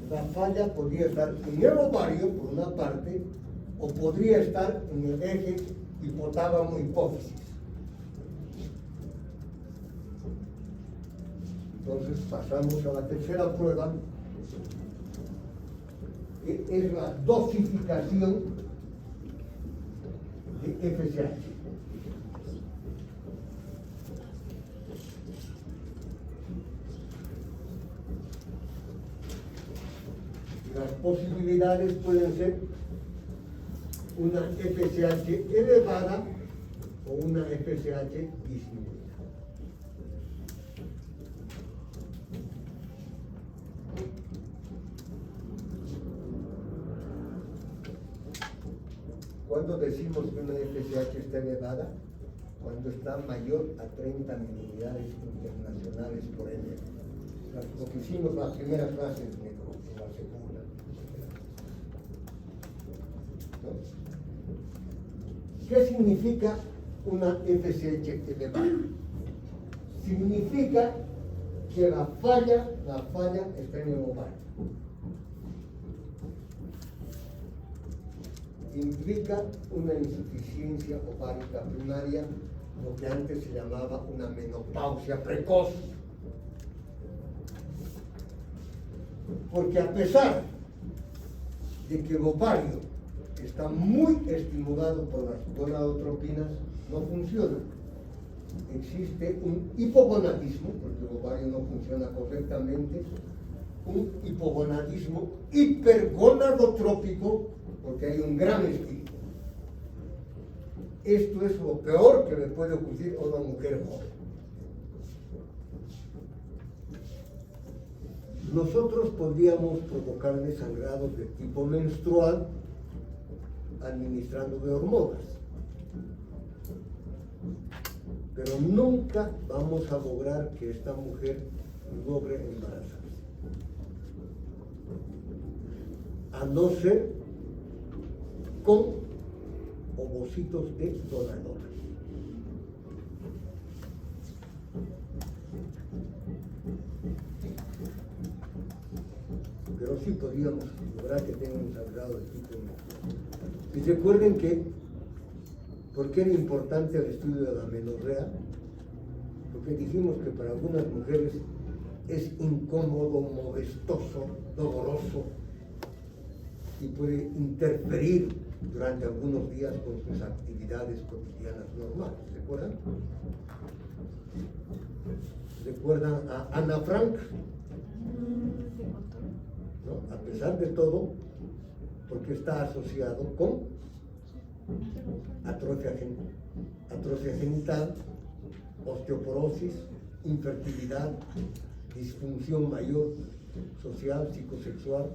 la falla podría estar en el ovario, por una parte, o podría estar en el eje hipotálamo-hipófisis. Entonces pasamos a la tercera prueba, que es la dosificación de FSH. Las posibilidades pueden ser una FSH elevada o una FSH disminuida. ¿Cuándo decimos que una FSH está elevada? Cuando está mayor a 30 miliunidades internacionales por ml. Lo que hicimos la primera clase en la segunda. ¿No? ¿Qué significa una FSH elevada? Significa que la falla está en el ovario. Implica una insuficiencia ovárica primaria, lo que antes se llamaba una menopausia precoz. Porque a pesar de que el ovario está muy estimulado por las gonadotropinas, no funciona. Existe un hipogonadismo, porque el ovario no funciona correctamente, un hipogonadismo hipergonadotrópico, porque hay un gran estímulo. Esto es lo peor que le puede ocurrir a una mujer joven. Nosotros podríamos provocarle sangrados de tipo menstrual administrándole hormonas, pero nunca vamos a lograr que esta mujer logre embarazarse, a no ser con ovocitos de donadora. Pero sí podríamos lograr que tenga un sangrado de tipo menstrual. Y recuerden que, ¿por qué era importante el estudio de la menorrea? Porque dijimos que para algunas mujeres es incómodo, molestoso, doloroso y puede interferir durante algunos días con sus actividades cotidianas normales. ¿Recuerdan? ¿Recuerdan a Ana Frank? ¿No? A pesar de todo, porque está asociado con atrofia genital, osteoporosis, infertilidad, disfunción mayor social, psicosexual,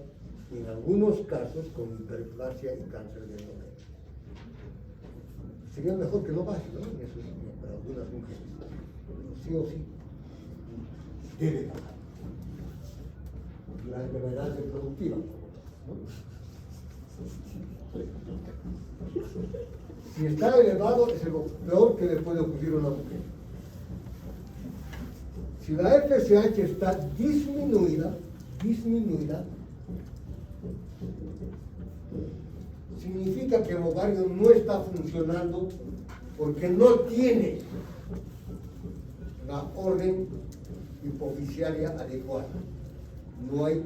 y en algunos casos con hiperplasia y cáncer de endometrio. Sería mejor que no baje, ¿no? Eso sí, para algunas mujeres. Pero sí o sí, debe bajar. La enfermedad reproductiva, ¿no? Si está elevado, es lo peor que le puede ocurrir a una mujer. Si la FSH está disminuida, significa que el ovario no está funcionando porque no tiene la orden hipofisiaria adecuada. No hay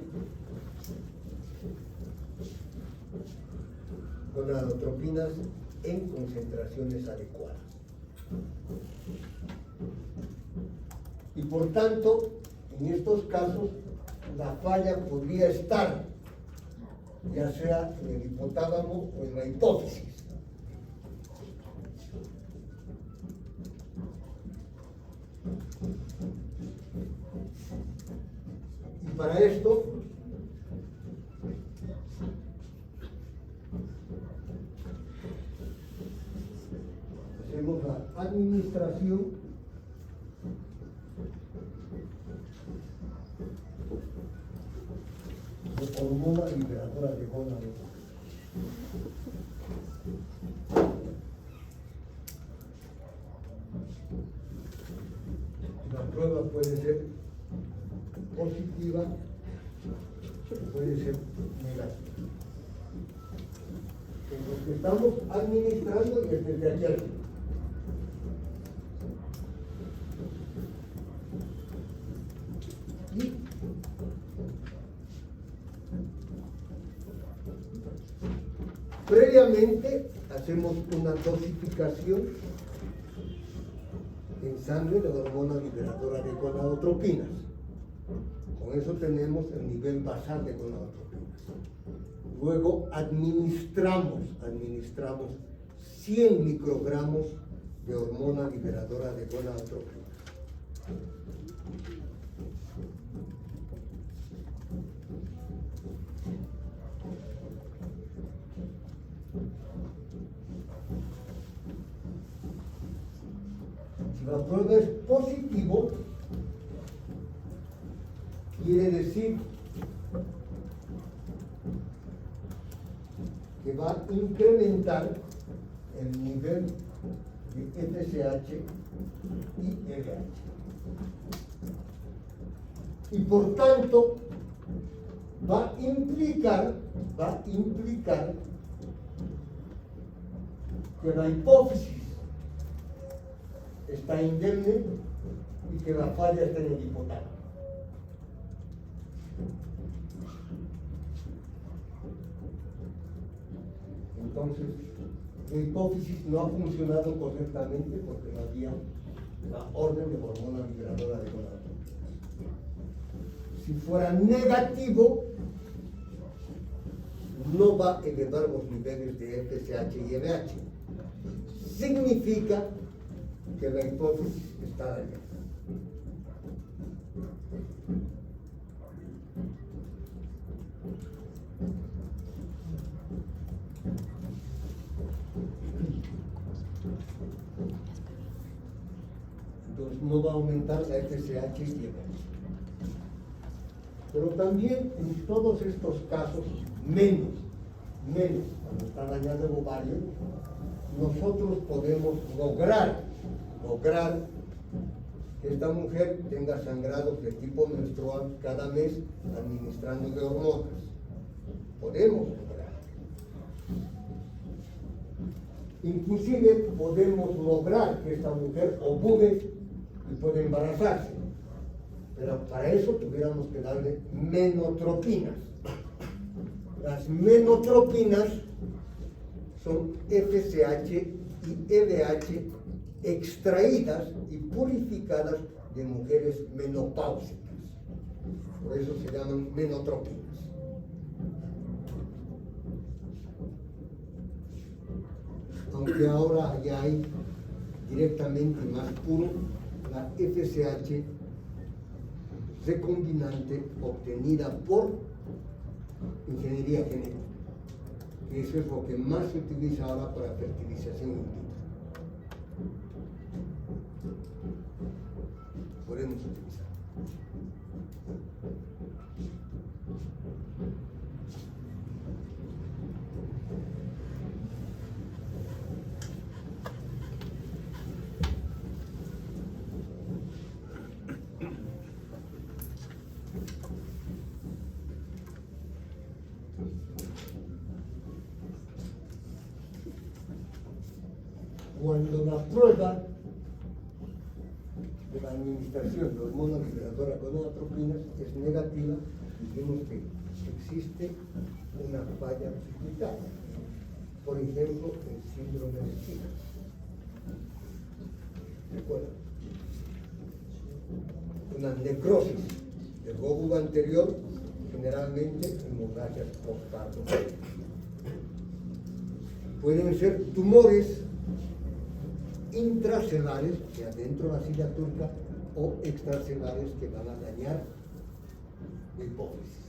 gonadotropinas en concentraciones adecuadas. Y por tanto, en estos casos, la falla podría estar ya sea en el hipotálamo o en la hipófisis. Y para esto hacemos la administración de hormona liberadora de gónado. La prueba puede ser positiva o puede ser negativa. En lo que estamos administrando y desde ayer. Y previamente hacemos una dosificación en sangre de la hormona liberadora de gonadotropinas. Con eso tenemos el nivel basal de gonadotropinas. Luego administramos 100 microgramos de hormona liberadora de gonadotropinas. Si la prueba es positivo, quiere decir que va a incrementar el nivel de FSH y LH. Y por tanto, va a implicar que la hipófisis está indemne y que la falla está en el hipotálamo. Entonces, la hipófisis no ha funcionado correctamente porque no había la orden de hormona liberadora de gonadotropinas. Si fuera negativo, no va a elevar los niveles de FSH y LH. Significa que la hipófisis está dañada. Entonces no va a aumentar la FSH y LH. Pero también en todos estos casos, menos cuando está dañado el ovario, nosotros podemos lograr que esta mujer tenga sangrados de tipo menstrual cada mes administrándole hormonas. Podemos lograr. Inclusive podemos lograr que esta mujer ovule y pueda embarazarse. Pero para eso tuviéramos que darle menotropinas. Las menotropinas son FSH y LH extraídas y purificadas de mujeres menopáusicas. Por eso se llaman menotropinas. Aunque ahora ya hay directamente más puro la FSH recombinante obtenida por ingeniería genética. Eso es lo que más se utiliza ahora para fertilización in vitro. Podemos utilizar. cuando la prueba de la administración de hormona liberadora con gonadotropinas es negativa, decimos que existe una falla pituitaria. Por ejemplo, el síndrome de Stevens. ¿Recuerdan? Una necrosis del lóbulo anterior, generalmente hemorragias postparto. Pueden ser tumores intracelares, o sea, dentro de la silla turca, o extracelares que van a dañar la hipófisis.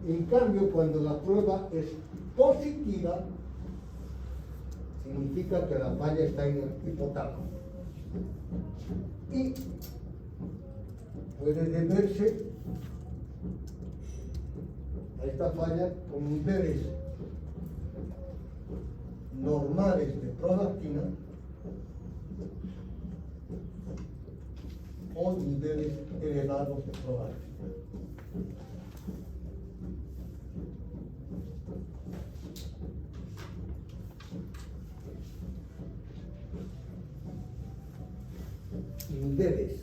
En cambio, cuando la prueba es positiva, significa que la falla está en el hipotálamo. Y puede deberse a esta falla con niveles normales de prolactina o niveles elevados de prolactina. Niveles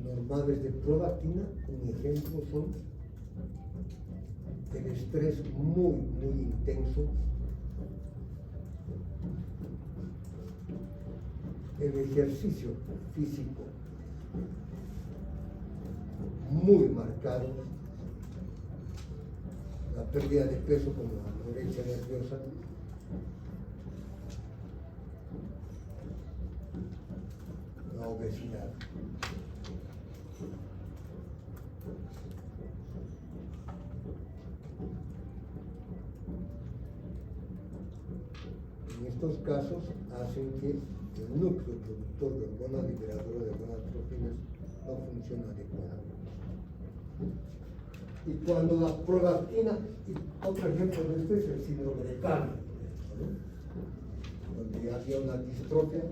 normales de prolactina, un ejemplo son el estrés muy intenso, el ejercicio físico muy marcado, la pérdida de peso como la anorexia nerviosa, la obesidad. En estos casos hacen que el núcleo productor de hormona liberadora de gonadotropinas no funciona adecuadamente. Y cuando la prolactina, y otro ejemplo de esto es el síndrome de Carmen, ¿no? Donde había una distrofia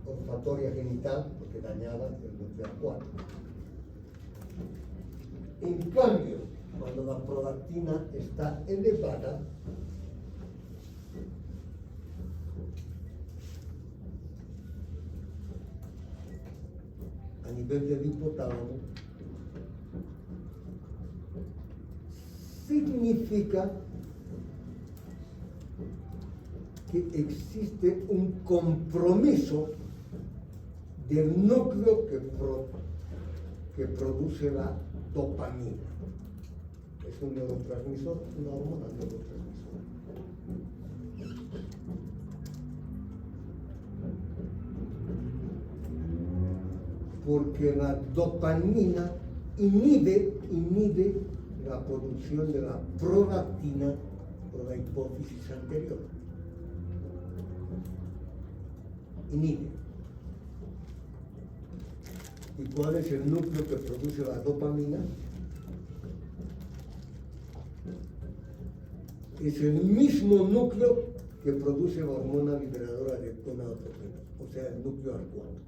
olfatoria genital porque dañaba el núcleo acuático. En cambio, cuando la prolactina está elevada, a nivel del hipotálamo, significa que existe un compromiso del núcleo que produce la dopamina. Es un neurotransmisor, una hormona neurotransmisora. Porque la dopamina inhibe la producción de la prolactina por la hipófisis anterior. Inhibe. ¿Y cuál es el núcleo que produce la dopamina? Es el mismo núcleo que produce la hormona liberadora de gonadotropinas, o sea, el núcleo arcuado.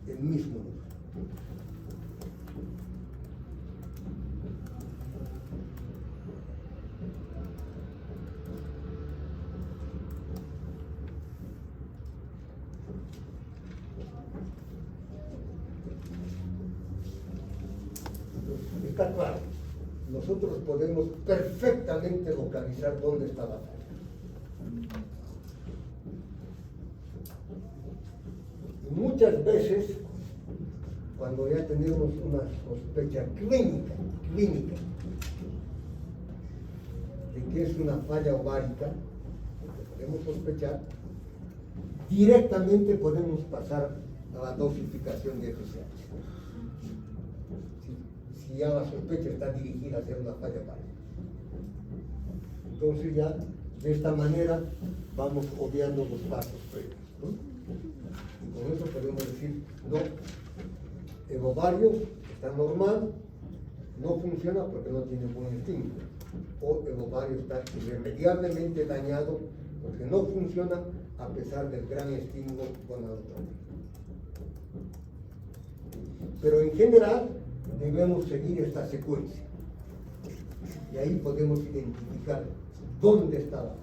El mismo núcleo. Está claro, nosotros podemos perfectamente localizar dónde está la falla. Muchas veces, cuando ya tenemos una sospecha clínica de que es una falla ovárica, que podemos sospechar, directamente podemos pasar a la dosificación de FSH. Si ya la sospecha está dirigida hacia una falla ovárica. Entonces ya, de esta manera, vamos obviando los pasos previos, ¿no? Y con eso podemos decir, no, el ovario está normal, no funciona porque no tiene buen estímulo. O el ovario está irremediablemente dañado porque no funciona a pesar del gran estímulo gonadotrópico. Pero en general debemos seguir esta secuencia y ahí podemos identificar dónde está la falla.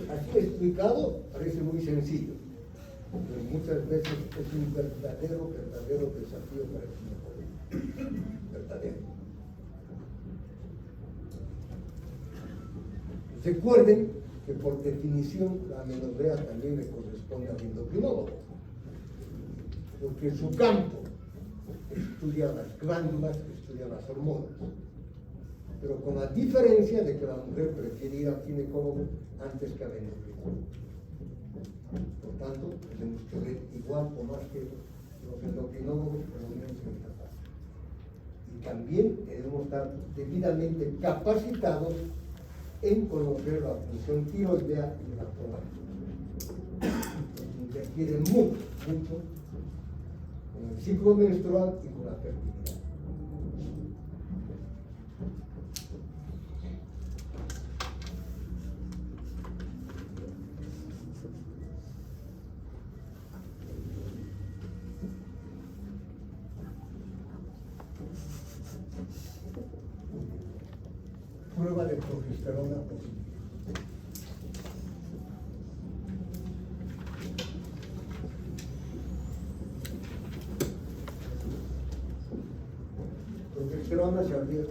Así explicado parece muy sencillo, pero muchas veces es un verdadero desafío para el ginecólogo. Verdadero. Recuerden que por definición la amenorrea también le corresponde al endocrinólogo, porque su campo estudia las glándulas, estudia las hormonas, pero con la diferencia de que la mujer prefiere ir al ginecólogo antes que al endocrinólogo. Por tanto, tenemos que ver igual o más que los endocrinólogos, por lo menos en esta parte. Y también debemos estar debidamente capacitados en conocer la función tiroidea y la prolactina. Interfiere mucho con el ciclo menstrual y con la fertilidad. Prueba de progesterona positiva. Progesterona se abrevia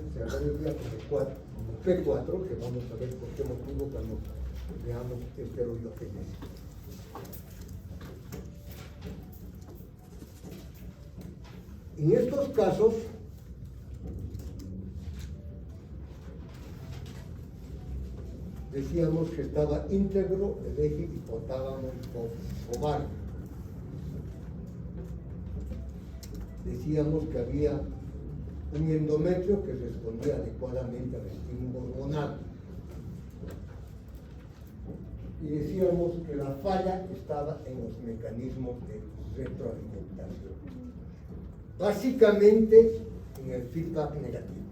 como P4, que vamos a ver por qué motivo cuando veamos esteroidogénesis. En estos casos, decíamos que estaba íntegro el eje hipotálamo ovario. Decíamos que había un endometrio que respondía adecuadamente al estímulo hormonal. Y decíamos que la falla estaba en los mecanismos de retroalimentación. Básicamente en el feedback negativo.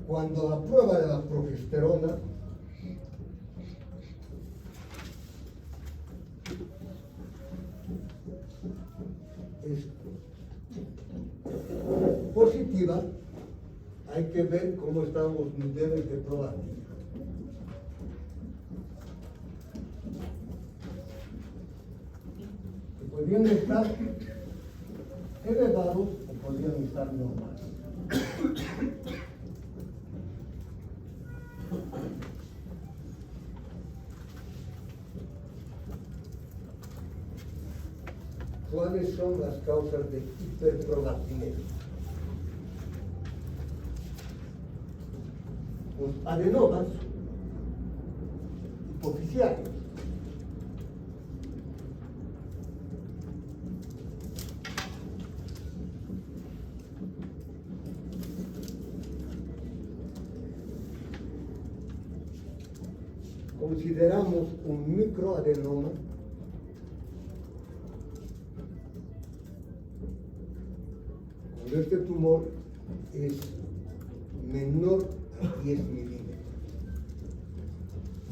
Cuando la prueba de la progesterona es positiva, hay que ver cómo están los niveles de prolactina. Podrían estar elevados o podrían estar normales. ¿Cuáles son las causas de hiperprolactinemia? Los adenomas hipoficiales. Consideramos un microadenoma cuando este tumor es menor a 10 milímetros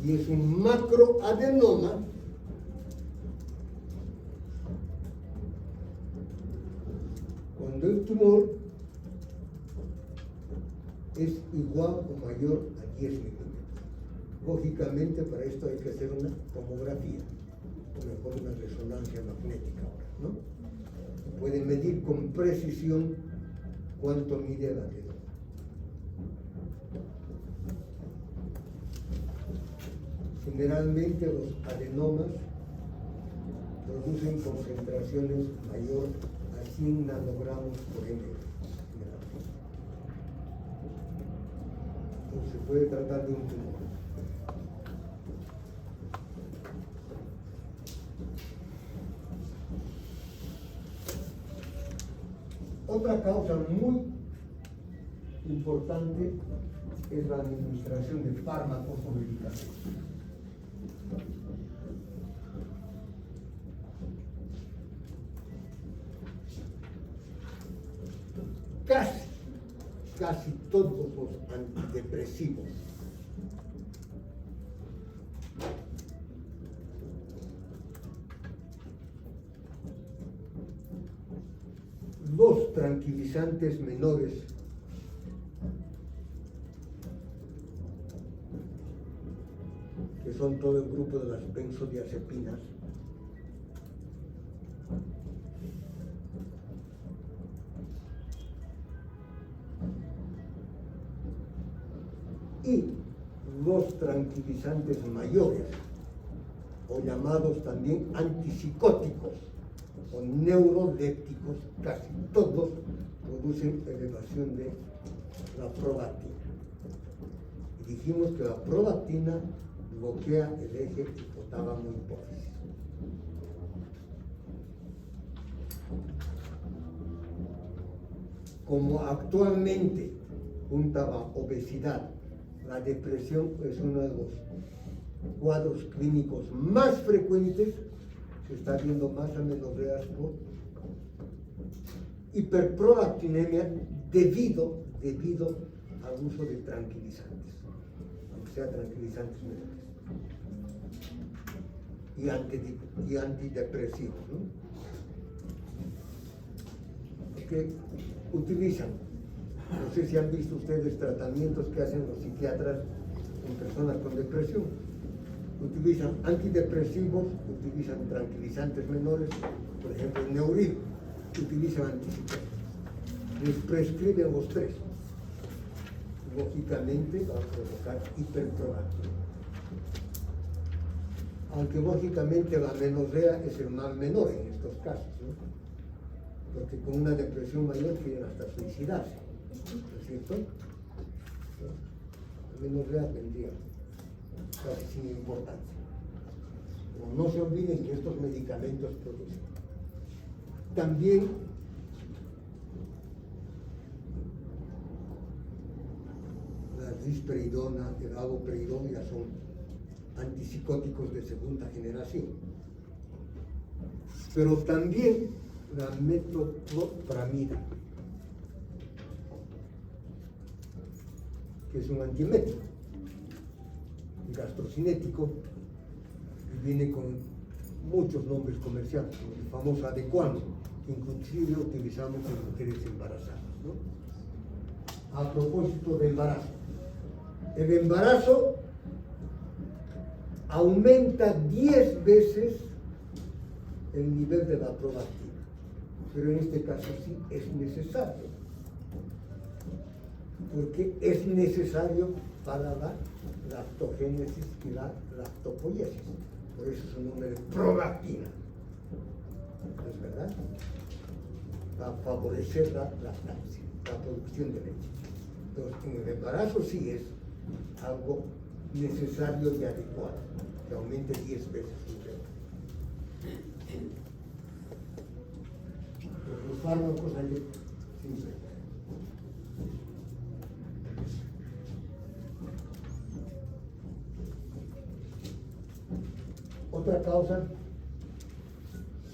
y es un macroadenoma cuando el tumor es igual o mayor a 10 milímetros. Lógicamente, para esto hay que hacer una tomografía, o mejor una resonancia magnética ahora, ¿no? Pueden medir con precisión cuánto mide el adenoma. Generalmente los adenomas producen concentraciones mayor a 100 nanogramos por ml. Se puede tratar de un tumor. Otra causa muy importante es la administración de fármacos o medicamentos. Casi todos los antidepresivos los tranquilizantes menores que son todo el grupo de las benzodiazepinas y los tranquilizantes mayores o llamados también antipsicóticos o neurolépticos, casi todos producen elevación de la prolactina. Y dijimos que la prolactina bloquea el eje hipotálamo-hipófisis. Como actualmente junto a la obesidad, la depresión es uno de los cuadros clínicos más frecuentes, se está viendo más amenorreas por hiperprolactinemia debido al uso de tranquilizantes, aunque sea tranquilizantes menores y antidepresivos, ¿no? Que utilizan, no sé si han visto ustedes tratamientos que hacen los psiquiatras en personas con depresión. Utilizan antidepresivos, utilizan tranquilizantes menores, por ejemplo el Neuril, utilizan antipsicóticos. Les prescriben los tres. Lógicamente va a provocar hiperprolactinemia. Aunque lógicamente la menorrea es el mal menor en estos casos, ¿no? Porque con una depresión mayor quieren hasta suicidarse, ¿no es cierto? La menorrea tendría casi sin importancia. Pero no se olviden que estos medicamentos producen. También la risperidona, el haloperidol ya son antipsicóticos de segunda generación. Pero también la metoclopramida, que es un antiemético, gastrocinético, y viene con muchos nombres comerciales, como el famoso Adequano, que inclusive utilizamos en mujeres embarazadas, ¿no? A propósito de embarazo, el embarazo aumenta 10 veces el nivel de la prolactina, pero en este caso sí es necesario, porque es necesario para la lactogénesis y la lactopoiesis, por eso su nombre es prolactina, ¿no es verdad? Para favorecer la lactancia, la producción de leche. Entonces, en el embarazo sí es algo necesario y adecuado, que aumente 10 veces su nivel. Los fármacos hay simple. Otra causa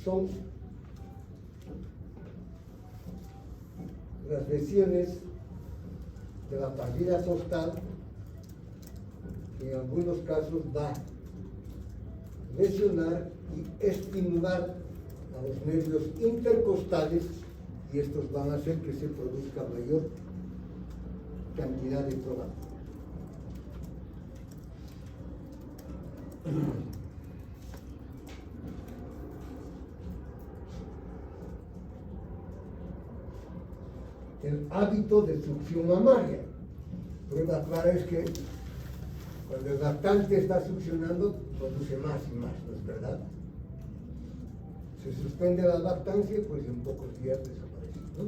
son las lesiones de la partida costal, que en algunos casos va a lesionar y estimular a los nervios intercostales, y estos van a hacer que se produzca mayor cantidad de prolactina. El hábito de succión mamaria. Prueba clara es que cuando el lactante está succionando, produce más y más, ¿no es verdad? Se suspende la lactancia, pues en pocos días desaparece, ¿no?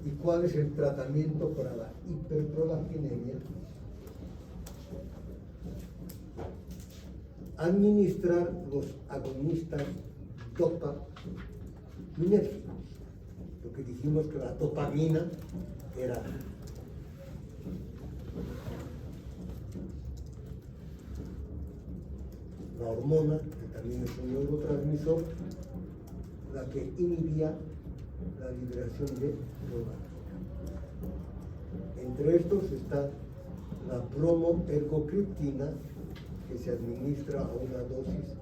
¿Y cuál es el tratamiento para la hiperprolactinemia? administrar los agonistas dopaminérgicos, porque dijimos que la dopamina era la hormona, que también es un neurotransmisor, la que inhibía la liberación de dopamina. Entre estos está la bromoergocriptina, que se administra a una dosis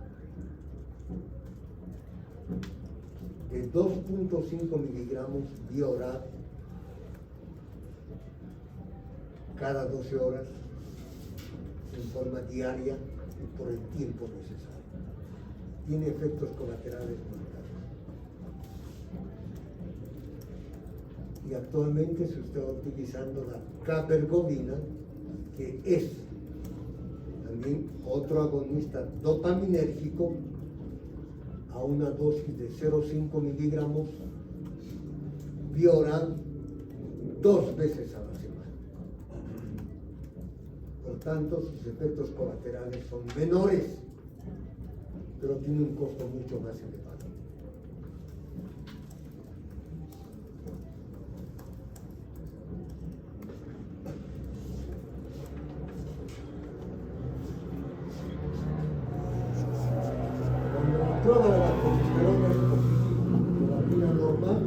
de 2.5 miligramos vía oral cada 12 horas en forma diaria y por el tiempo necesario. Tiene efectos colaterales mortales. Y actualmente se está utilizando la cabergoline, que es también otro agonista dopaminérgico, a una dosis de 0,5 miligramos vía oral 2 veces a la semana. Por tanto, sus efectos colaterales son menores, pero tiene un costo mucho más elevado. Prueba de la progesterona es positivo, la normal.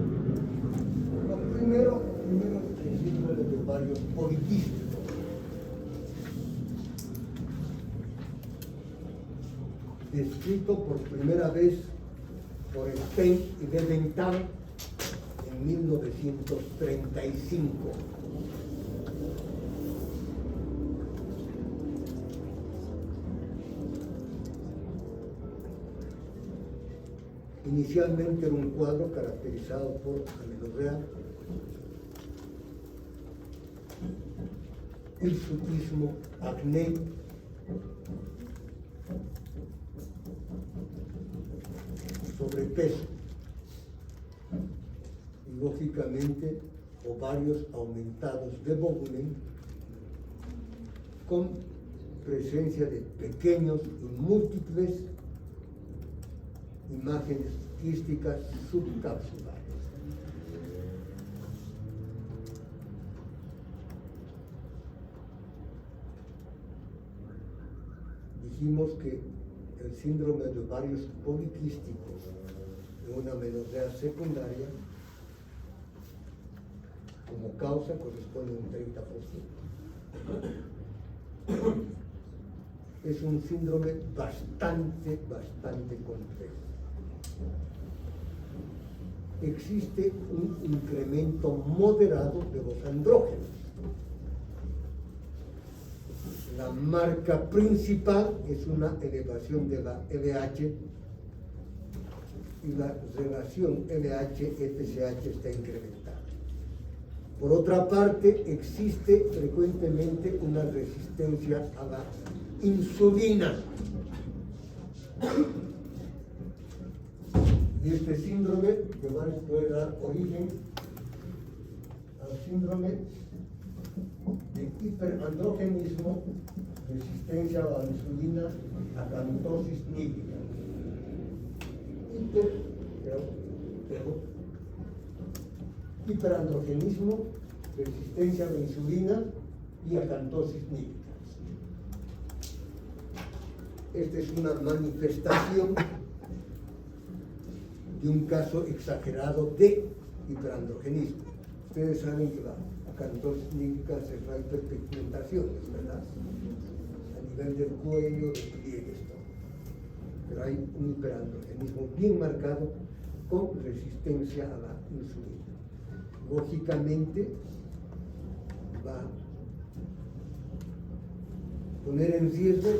Lo primero es el síndrome de ovario poliquístico. Descrito por primera vez por Stein y Leventhal en 1935. Inicialmente era un cuadro caracterizado por amenorrea, hirsutismo, acné, sobrepeso y lógicamente ovarios aumentados de volumen con presencia de pequeños y múltiples imágenes quísticas subcapsulares. Dijimos que el síndrome de ovarios poliquísticos en una amenorrea secundaria como causa corresponde a un 30%. Es un síndrome bastante complejo. Existe un incremento moderado de los andrógenos. La marca principal es una elevación de la LH y la relación LH-FSH está incrementada. Por otra parte, existe frecuentemente una resistencia a la insulina. Y este síndrome puede dar origen al síndrome de hiperandrogenismo, resistencia a la insulina, acantosis nígrida. Hiperandrogenismo, resistencia a la insulina y acantosis nígrida. Esta es una manifestación de un caso exagerado de hiperandrogenismo. Ustedes saben que la acantosis nígrida se da hiperpigmentaciones, ¿verdad? A nivel del cuello, de pliegues, ¿no? Pero hay un hiperandrogenismo bien marcado con resistencia a la insulina. Lógicamente va a poner en riesgo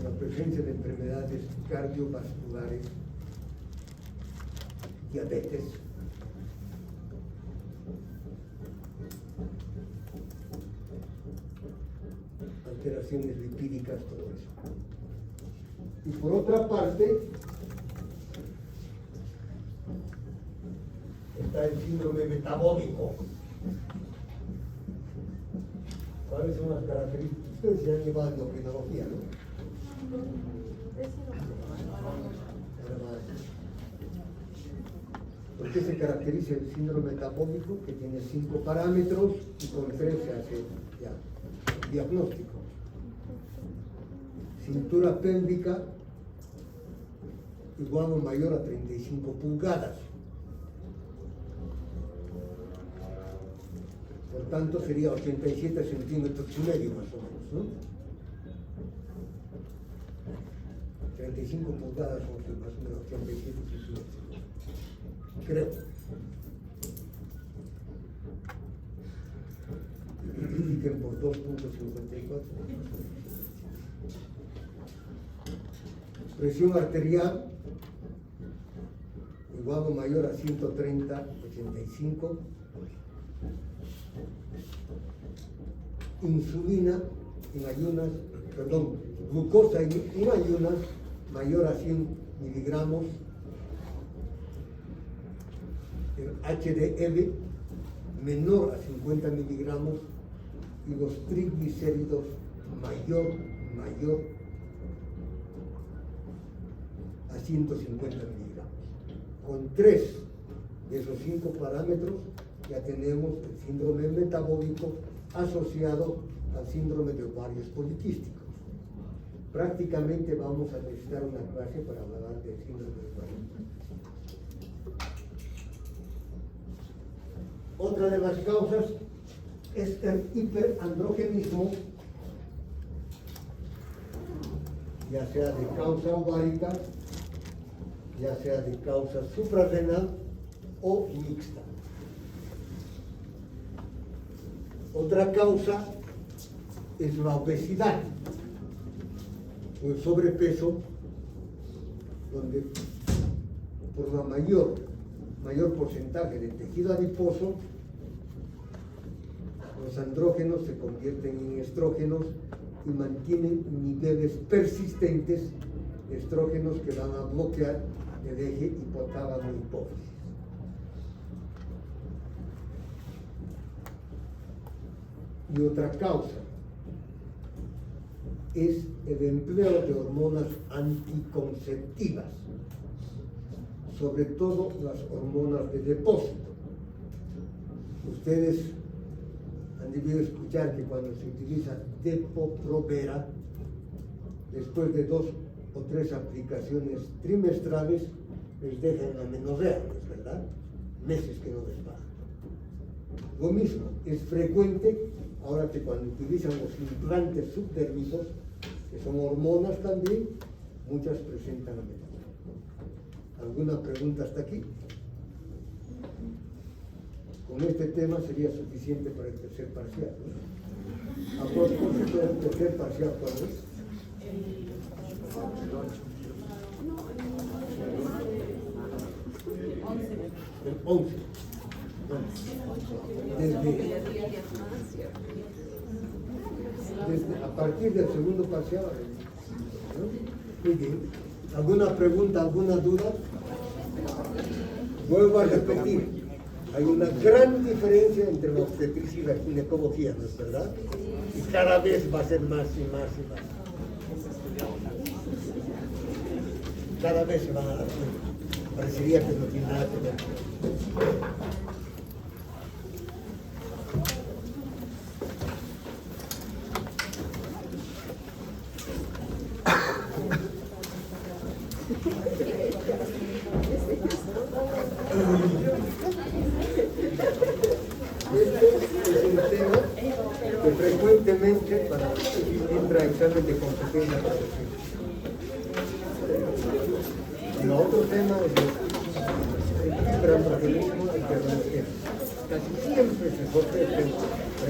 la presencia de enfermedades cardiovasculares, diabetes, alteraciones lipídicas, todo eso. Y por otra parte, está el síndrome metabólico. ¿Cuáles son las características? Ustedes se han llevado endocrinología, ¿no? ¿Por qué se caracteriza el síndrome metabólico? Que tiene 5 parámetros y con 3 se hace ya diagnóstico. Cintura pélvica igual o mayor a 35 pulgadas. Por tanto, sería 87 centímetros y medio más o menos, ¿no? 35 pulgadas son más o menos 87 centímetros. Creo. Multipliquen por 2.54. Presión arterial igual o mayor a 130/85. Insulina en ayunas, perdón, glucosa en ayunas mayor a 100 miligramos. El HDL menor a 50 miligramos y los triglicéridos mayor a 150 miligramos. Con 3 de esos 5 parámetros ya tenemos el síndrome metabólico asociado al síndrome de ovarios poliquísticos. Prácticamente vamos a necesitar una clase para hablar del síndrome de ovarios. Otra de las causas es el hiperandrogenismo, ya sea de causa ovárica, ya sea de causa suprarrenal o mixta. Otra causa es la obesidad o el sobrepeso, donde por la mayor porcentaje de tejido adiposo, los andrógenos se convierten en estrógenos y mantienen niveles persistentes de estrógenos que van a bloquear el eje hipotálamo-hipófisis. Y otra causa es el empleo de hormonas anticonceptivas, sobre todo las hormonas de depósito. Ustedes han debido escuchar que cuando se utiliza Depo-Provera, después de 2 o 3 aplicaciones trimestrales, les dejan amenorrea, ¿verdad? Meses que no les va. Lo mismo, es frecuente ahora que cuando utilizan los implantes subdérmicos, que son hormonas también, muchas presentan amenorrea. ¿Alguna pregunta hasta aquí? Con este tema sería suficiente para el tercer parcial, ¿no? ¿A propósito del tercer parcial cuál es? El 11. A partir del segundo parcial, ¿no? Muy bien. ¿Alguna pregunta, alguna duda? Vuelvo a repetir, hay una gran diferencia entre la obstetricia y la ginecología, ¿no es verdad? Y cada vez va a ser más y más y más. Cada vez se van a dar cuenta. Parecería que no tiene nada que ver. Este es un tema que frecuentemente entra a examen de competencia profesional. El otro tema es el hiperandrogenismo, el que casi siempre se sorprende